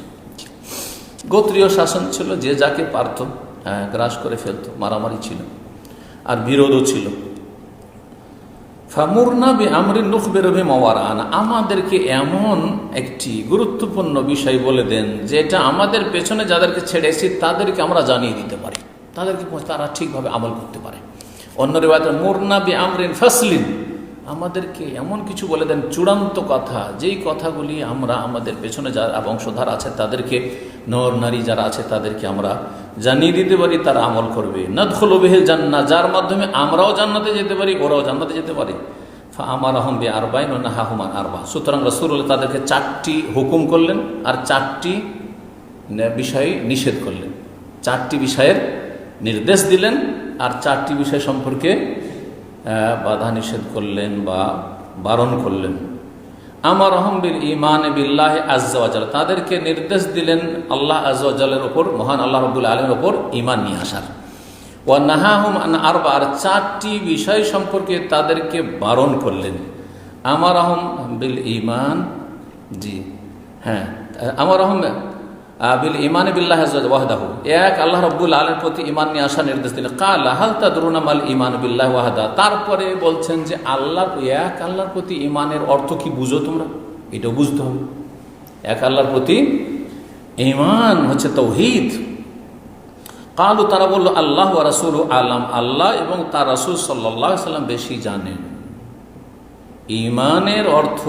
গোত্রীয় শাসন ছিল, যে যাকে পারত গ্রাস করে ফেলতো, মারামারি ছিল আর বিরোধও ছিল। ফামুরনা বিআমরিন নুখবিরু বিমা ওয়ারানা, আমাদেরকে এমন একটি গুরুত্বপূর্ণ বিষয় বলে দেন যেটা আমাদের পেছনে যাদেরকে ছেড়েছি তাদেরকে আমরা জানিয়ে দিতে পারি, তাদেরকে তারা ঠিকভাবে আমল করতে পারে। অন্য রিওয়ায়াতে মুরনা বিআমরিন ফাসলিন, আমাদেরকে এমন কিছু বলে দেন চূড়ান্ত কথা, যেই কথাগুলি আমরা আমাদের পেছনে যারা বংশধার আছে তাদেরকে, নর নারী যারা আছে তাদেরকে আমরা জানিয়ে দিতে পারি, তারা আমল করবে। নাদখুলু বিহিল জান্নাহ, যার মাধ্যমে আমরাও জান্নাতে যেতে পারি, ওরাও জান্নাতে যেতে পারে। ফাআমারাহুম বিআরবাইন ওয়া নাহাহুম আন আরবা, সুতরাং রাসূলুল্লাহ তাদেরকে 4টি হুকুম করলেন আর 4টি বিষয় নিষেধ করলেন, 4টি বিষয়ের নির্দেশ দিলেন আর 4টি বিষয় সম্পর্কে বাধা নিষেধ করলেন বা বারণ করলেন। আমারহুম বিল ঈমান বিল্লাহি আযজা ওয়া জাল্লা, তাদেরকে নির্দেশ দিলেন আল্লাহ আযজা ওয়া জাল্লার উপর, মহান আল্লাহ রাব্বুল আলামিনের উপর ঈমান নিয়ে আসার। ওয়া নাহাহুম আন আরবা, আর 4টি বিষয় সম্পর্কে তাদেরকে বারণ করলেন। আমারহুম বিল ঈমান, জি হ্যাঁ, আমারহুম বিল ঈমান বিল্লাহি আযজা ওয়াহদাহু, এক আল্লাহ রাব্বুল আলামিনের প্রতি ঈমান নিয়ে আসার নির্দেশ দিলেন। ক্বালা হাল তাদরুনা মাল ঈমান বিল্লাহি ওয়াহদা, তারপরে বলছেন যে এক আল্লাহর প্রতি ঈমানের অর্থ কি বুঝো তোমরা, এটাও বুঝতে হবে। এক আল্লাহর প্রতি ঈমান হচ্ছে তাওহীদ। ক্বালু, তারা বলল আল্লাহু ওয়া রাসূলু আলাম, আল্লাহ এবং তার রাসূল সাল্লাল্লাহু আলাইহি ওয়াসাল্লাম বেশি জানেন। ঈমানের অর্থ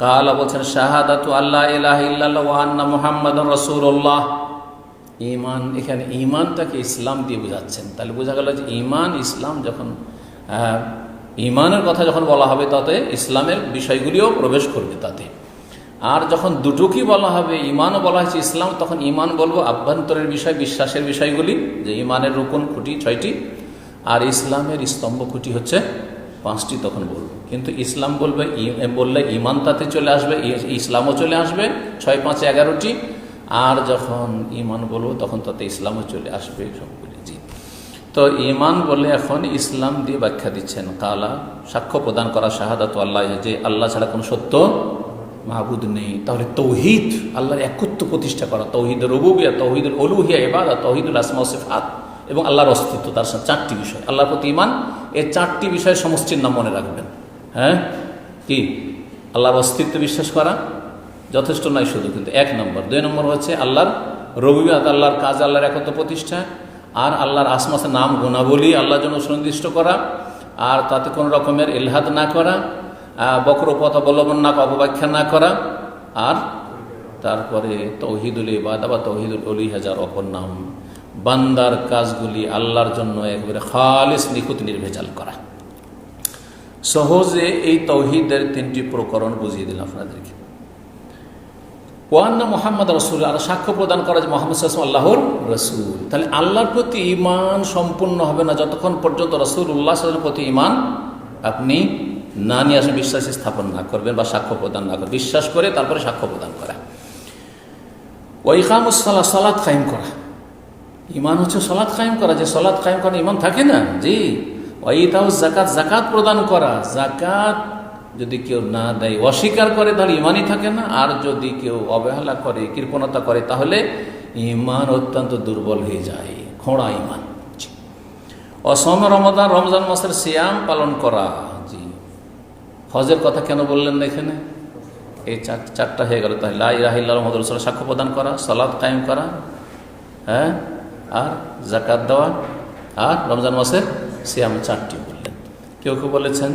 কালা বলছেন শাহাদাতু আল্লাহ ইলাহা ইল্লাল্লাহ ওয়া আন্না মুহাম্মাদান রাসূলুল্লাহ। ঈমান, এখানে ঈমানটাকে ইসলাম দিয়ে বোঝাচ্ছেন। তাহলে বোঝা গেল যে ঈমান, ইসলাম, যখন ঈমানের কথা যখন বলা হবে তাতে ইসলামের বিষয়গুলিও প্রবেশ করবে তাতে। আর যখন দুটোকে বলা হবে, ঈমানও বলা হয়েছে ইসলাম, তখন ঈমান বলবো আভ্যন্তরের বিষয়, বিশ্বাসের বিষয়গুলি, যে ঈমানের রুকন খুঁটি 6টি আর ইসলামের স্তম্ভ খুঁটি হচ্ছে 5টি, তখন বলবো। কিন্তু ইসলাম বললে ঈমান তাতে চলে আসবে, ইসলামও চলে আসবে, 6 5 11টি। আর যখন ঈমান বলবো তখন তাতে ইসলামও চলে আসবে সবগুলি। জি, তো ঈমান বলে এখন ইসলাম দিয়ে ব্যাখ্যা দিচ্ছেন। কালা, সাক্ষ্য প্রদান করা, শাহাদাতু আল্লাহ, যে আল্লাহ ছাড়া কোনো সত্য মাহবুদ নেই। তাহলে তৌহিদ, আল্লাহর একত্ব প্রতিষ্ঠা করা, তৌহিদুর রুবুবিয়্যাহ, তৌহিদুল উলুহিয়্যাহ, ইবাদত, তৌহিদুল আসমা ওয়া সিফাত এবং আল্লাহর অস্তিত্ব, তার সাথে 4টি বিষয়, আল্লাহর প্রতি ঈমান। এই 4টি বিষয়ের সমষ্টির নাম মনে রাখবেন। হ্যাঁ, কি আল্লাহর অস্তিত্ব বিশ্বাস করা যথেষ্ট নয় শুধু, কিন্তু 1 নম্বর। 2 নম্বর হচ্ছে আল্লাহর রুবুবিয়্যাহ, আল্লাহর কাজ, আল্লাহর একত্ব প্রতিষ্ঠা, আর আল্লাহর আসমাসের নাম গুণাবলী আল্লাহর জন্য সুনির্দিষ্ট করা, আর তাতে কোনো রকমের ইলহাদ না করা, বক্রপথ অবলম্বন না, অপব্যাখ্যা না করা। আর তারপরে তৌহিদুল ইবাদা বা তৌহিদুল উলুহিয়্যাহ, যার অপর নাম, বান্দার কাজগুলি আল্লাহর জন্য একবারে খালিস, নিখুঁত, নির্ভেজাল করা। সহজে এই তৌহিদের 3টি প্রকরণ বুঝিয়ে দিলাম আপনাদেরকে। ওয়ান্না মুহাম্মদ রাসূল, আর সাক্ষ্য প্রদান করা যে মুহাম্মদ সাল্লাল্লাহু আলাইহি ওয়াসাল্লাম আল্লাহর রাসূল। তাহলে আল্লাহর প্রতি ঈমান সম্পূর্ণ হবে না যতক্ষণ পর্যন্ত রাসূলুল্লাহ সাল্লাল্লাহু আলাইহি ওয়াসাল্লামের প্রতি ঈমান আপনি না নিয়ে আসেন, বিশ্বাস স্থাপন না করবেন বা সাক্ষ্য প্রদান না করবেন। বিশ্বাস করে তারপরে সাক্ষ্য প্রদান করা। ওয়া ইকামুস সালাত, সালাত কায়েম করা। ঈমান হচ্ছে সালাত কায়েম করা, যে সালাত কায়েম করা ঈমান থাকে না। জি, ওয়া ইতাউজ যাকাত, যাকাত প্রদান করা। যাকাত যদি কেউ না দেয়, অস্বীকার করে, তাহলে ঈমানই থাকে না। আর যদি কেউ অবহেলা করে, কৃপণতা করে, তাহলে ঈমান অত্যন্ত দুর্বল হয়ে যায়, খোঁড়া ঈমান। অসম রমাদান, রমজান মাসের সিয়াম পালন করা। জি, হজের কথা কেন বললেন না এখানে? এই 4টা হয়ে গেল। তাহলে লা ইলাহা ইল্লাল্লাহ মুহাম্মাদুর রাসূলুল্লাহ, সাক্ষ্য প্রদান করা, সালাত কায়েম করা, হ্যাঁ, আর যাকাত দেওয়া, আর রমজান মাসের সিয়াম, 4টি বললেন। কেউ কেউ বলেছেন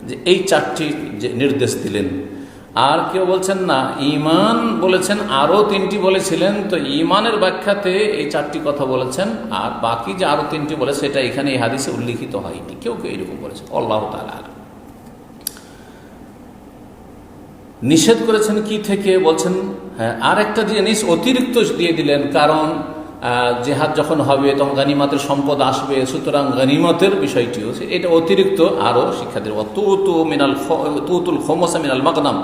যে এই 4টি যে নির্দেশ দিলেন, আর কেউ বলছেন না ঈমান বলেছেন, আরও 3টি বলেছিলেন। তো ঈমানের ব্যাখ্যাতে এই 4টি কথা বলেছেন, আর বাকি যে আরও 3টি বলে সেটা এখানে এই হাদিসে উল্লিখিত হয়নি। কেউ কেউ এরকম বলেছেন, আল্লাহু তাআলা আ'লাম। নিষেধ করেছেন কি থেকে বলছেন, হ্যাঁ আর একটা জিনিস অতিরিক্ত দিয়ে দিলেন, কারণ জেহাদ যখন হবে তখন গনিমতের সম্পদ আসবে, সুতরাং গনিমতের বিষয়টিও এটা অতিরিক্ত আরও শিক্ষা দেব। তুতুল খোমসা মিনাল মাকদাম,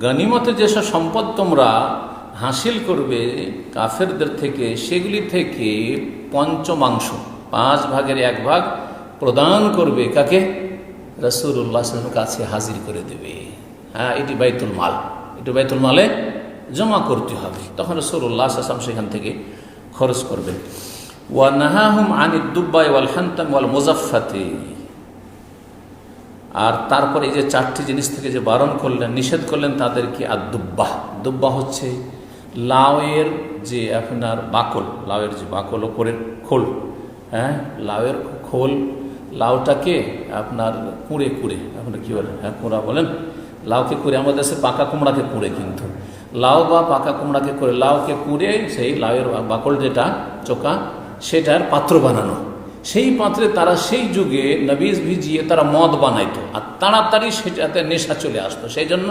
গনিমতের যেসব সম্পদ তোমরা হাসিল করবে কাফেরদের থেকে, সেগুলি থেকে পঞ্চমাংশ 5 ভাগের 1 ভাগ প্রদান করবে কাকে? রাসূলুল্লাহ সাল্লাল্লাহু আলাইহি ওয়াসাল্লামের কাছে হাজির করে দেবে। হ্যাঁ, এটি বাইতুল মাল, এটি বাইতুল মালে জমা করতে হবে। তখন রাসূলুল্লাহ সাল্লাল্লাহু আলাইহি ওয়াসাল্লাম সেখান থেকে খরচ করবেন। ওয়া নাহাহুম আনিদ দুব্বাই ওয়াল হান্তাম ওয়াল মুজাফফাতি, আর তারপরে এই যে 4টি জিনিস থেকে যে বারণ করলেন, নিষেধ করলেন তাদেরকে। আর দুব্বাহ, দুব্বাহ হচ্ছে লাউয়ের যে আপনার বাকল, লাউয়ের যে বাকল ওপরের খোল, হ্যাঁ লাউয়ের খোল, লাউটাকে আপনার কুঁড়ে কুঁড়ে, আপনার কী বলেন, হ্যাঁ কুঁড়া বলেন, লাউকে কুঁড়ে, আমাদের দেশে পাকা কুমড়াকে কুঁড়ে, কিন্তু লাউ বা পাকা কুমড়াকে করে লাউকে কুঁড়ে সেই লাউয়ের বাকল যেটা চোকা, সেটার পাত্র বানানো। সেই পাত্রে তারা সেই যুগে নবীজ ভিজিয়ে তারা মদ বানাইতো, আর তাড়াতাড়ি সেটাতে নেশা চলে আসতো। সেই জন্য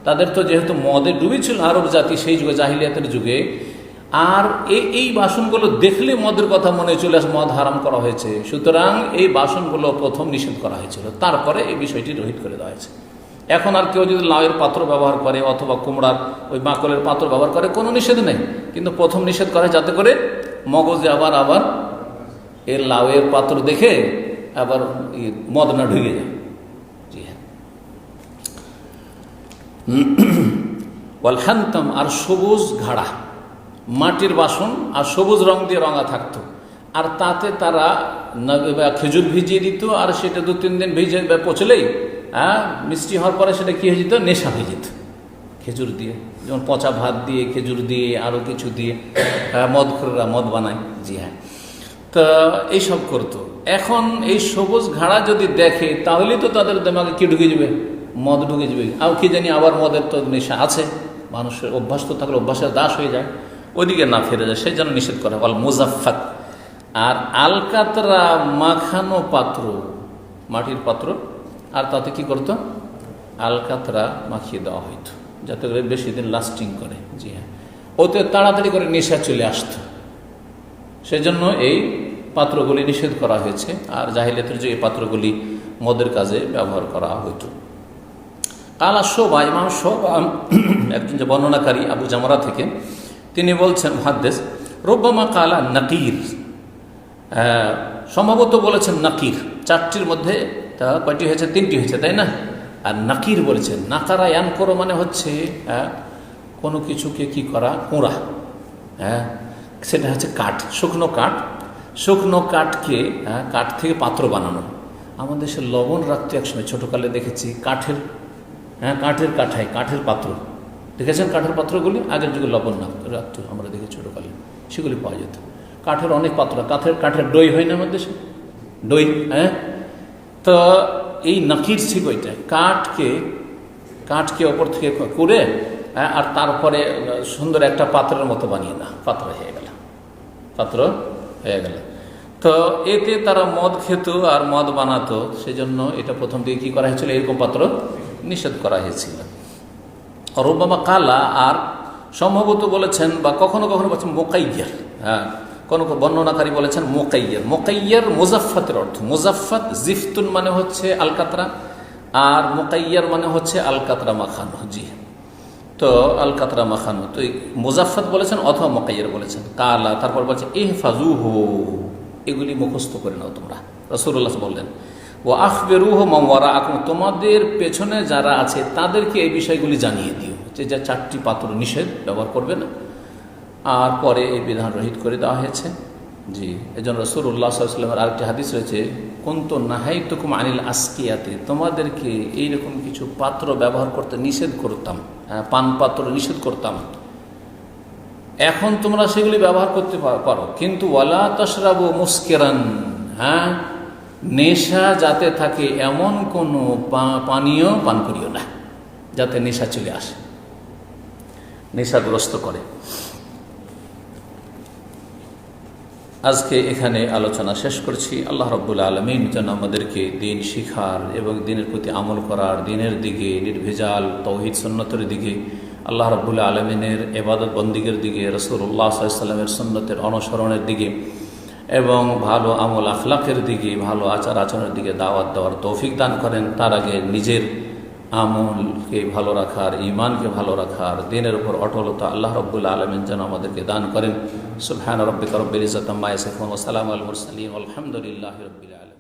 তাদের তো যেহেতু মদে ডুবেছিল আরব জাতি সেই যুগে, জাহিলিয়াতের যুগে, আর এই বাসনগুলো দেখলে মদের কথা মনে চলে আসে, মদ হারাম করা হয়েছে, সুতরাং এই বাসনগুলো প্রথম নিষেধ করা হয়েছিল, তারপরে এই বিষয়টি রহিত করে দেওয়া হয়েছে। এখন আর কেউ যদি লাউয়ের পাত্র ব্যবহার করে অথবা কুমড়ার ওই বাকলের পাত্র ব্যবহার করে, কোনো নিষেধ নেই, কিন্তু প্রথম নিষেধ করে যাতে করে মগজে আবার এর লাউয়ের পাত্র দেখে আবার মদ না ঢুকে যায়। জি হ্যাঁ। ওয়াল হান্তাম, আর সবুজ ঘাড়া, মাটির বাসন আর সবুজ রং দিয়ে রঙা থাকতো, আর তাতে তারা খেজুর ভিজিয়ে দিত, আর সেটা 2-3 দিন ভিজে পচলেই মিষ্টি হওয়ার পরে সেটা কী হয়ে যেত, নেশা হয়ে যেত খেজুর দিয়ে, যেমন পচা ভাত দিয়ে, খেজুর দিয়ে, আরও কিছু দিয়ে মদখোররা মদ বানায়। জি হ্যাঁ, তা এইসব করতো। এখন এই সবুজ ঘাড়া যদি দেখে তাহলেই তো তাদের দিমাগে কি ঢুকে যাবে, মদ ঢুকে যাবে। আর কি জানি আবার মদের তো নেশা আছে, মানুষের অভ্যাস তো থাকলে অভ্যাসের দাস হয়ে যায়, ওইদিকে না ফিরে যায়, সেই জন্য নিষেধ করা হয়। মুজাফফাত, আর আলকাতরা মাখানো পাত্র, মাটির পাত্র, আর তাতে কি করতো, আলকাতরা মাখিয়ে দেওয়া হইতো যাতে করে বেশি দিন লাস্টিং করে। জি হ্যাঁ, ওতে তাড়াতাড়ি করে নেশা চলে আসতো, সেজন্য এই পাত্রগুলি নিষেধ করা হয়েছে। আর জাহিলিয়াতের যে এই পাত্রগুলি মদের কাজে ব্যবহার করা হইতো। কালা শোভা, ইমাম শোভা একজন যে বর্ণনাকারী আবু জামরা থেকে, তিনি বলছেন মুহাদ্দিস, রুব্বামা কালা নাকির, সম্ভবত বলেছেন নাকির। 4টির মধ্যে তা কয়টি হয়েছে, 3টি হয়েছে, তাই না? আর নাকির বলেছেন, নাকারা ইয়ান করো মানে হচ্ছে কোনো কিছুকে কি করা, কোঁড়া, হ্যাঁ সেটা হচ্ছে কাঠ, শুকনো কাঠ, শুকনো কাঠকে কাঠ থেকে পাত্র বানানো। আমাদের দেশে লবণ রাখতো একসময়, ছোটোকালে দেখেছি কাঠের, কাঠের কাঠায়, কাঠের পাত্র দেখেছেন, কাঠের পাত্রগুলি আগের যুগে লবণ রাখতো, আমরা দেখি ছোটোকালে সেগুলি পাওয়া যেত। কাঠের অনেক পাত্র, কাঠের দই হয় না আমাদের দেশে, দই, হ্যাঁ। তো এই নাকির ছিল ওইটা, কাঠকে ওপর থেকে করে, আর তারপরে সুন্দর একটা পাত্রের মতো বানিয়ে না, পাত্র হয়ে গেল। তো এতে তারা মদ খেত আর মদ বানাতো, সেজন্য এটা প্রথম দিকে কি করা হয়েছিল, এরকম পাত্র নিষেধ করা হয়েছিল। রুব্বামা কালা, আর সম্ভবত বলেছেন বা কখনো কখনো বলছেন মোকাইয়ার, হ্যাঁ কোনো বর্ণনাকারী বলেছেন মোকাইয়ার। মোকাইয়ার মুজাফফাতের অর্থ, মুজাফফাত জিফতুন মানে হচ্ছে আলকাতরা, আর মোকাইয়ার মানে হচ্ছে আলকাতরা মাখানো। জি, তো আলকাতরা মাখানো, তো মুজাফফাত বলেছেন অথবা মোকাইয়ার বলেছেন। কালা, তারপর বলছে ইহফাজুহু, এগুলি মুখস্থ করে নাও তোমরা, রাসূলুল্লাহ বললেন। ও আখবিরুহু মান ওয়ারাআকুম, তোমাদের পেছনে যারা আছে তাদেরকে এই বিষয়গুলি জানিয়ে দিও, যে যা 4টি পাত্র নিষেধ, ব্যবহার করবে না। আর পরে এই বিধান রহিত করে দেওয়া হয়েছে। জি, এজন্য রাসূলুল্লাহ সাল্লাল্লাহু আলাইহি ওয়াসাল্লামের আরেকটি হাদিস রয়েছে, কুনতু নাহাইতুকুম আনিল আসকিয়াতি, তোমাদেরকে এইরকম কিছু পাত্র ব্যবহার করতে নিষেধ করতাম, পান পাত্র নিষেধ করতাম, এখন তোমরা সেগুলি ব্যবহার করতে পারো, কিন্তু ওয়ালা তাশরাবু মুসকিরান, হ্যাঁ নেশা যাতে থাকে এমন কোনো পানীয় পান করিও না। যাতে নেশা চলে আসে, নেশাগ্রস্ত করে। আজকে এখানে আলোচনা শেষ করছি। আল্লাহ রাব্বুল আলামিন যেন আমাদেরকে দিন শিখার এবং দিনের প্রতি আমল করার, দিনের দিকে নির্ভেজাল তাওহীদ সুন্নতের দিকে, আল্লাহ রাব্বুল আলামিনের ইবাদত বন্দিগের দিকে, রাসূলুল্লাহ সাল্লাল্লাহু আলাইহি ওয়াসাল্লামের সুন্নতের অনুসরণের দিকে এবং ভালো আমল আখলাকের দিকে, ভালো আচার আচরণের দিকে দাওয়াত দেওয়ার তৌফিক দান করেন। তার আগে নিজের আমলকে ভালো রাখার, ঈমানকে ভালো রাখার, দিনের উপর অটলতা আল্লাহ রাব্বুল আলামিন যেন আমাদেরকে দান করেন। সুবহান রাব্বিকা রাব্বিল ইজ্জাতি আম্মা ইয়াসিফুন ওয়া সালামুন আলাল মুরসালিন ওয়ালহামদুলিল্লাহি রাব্বিল আলামিন।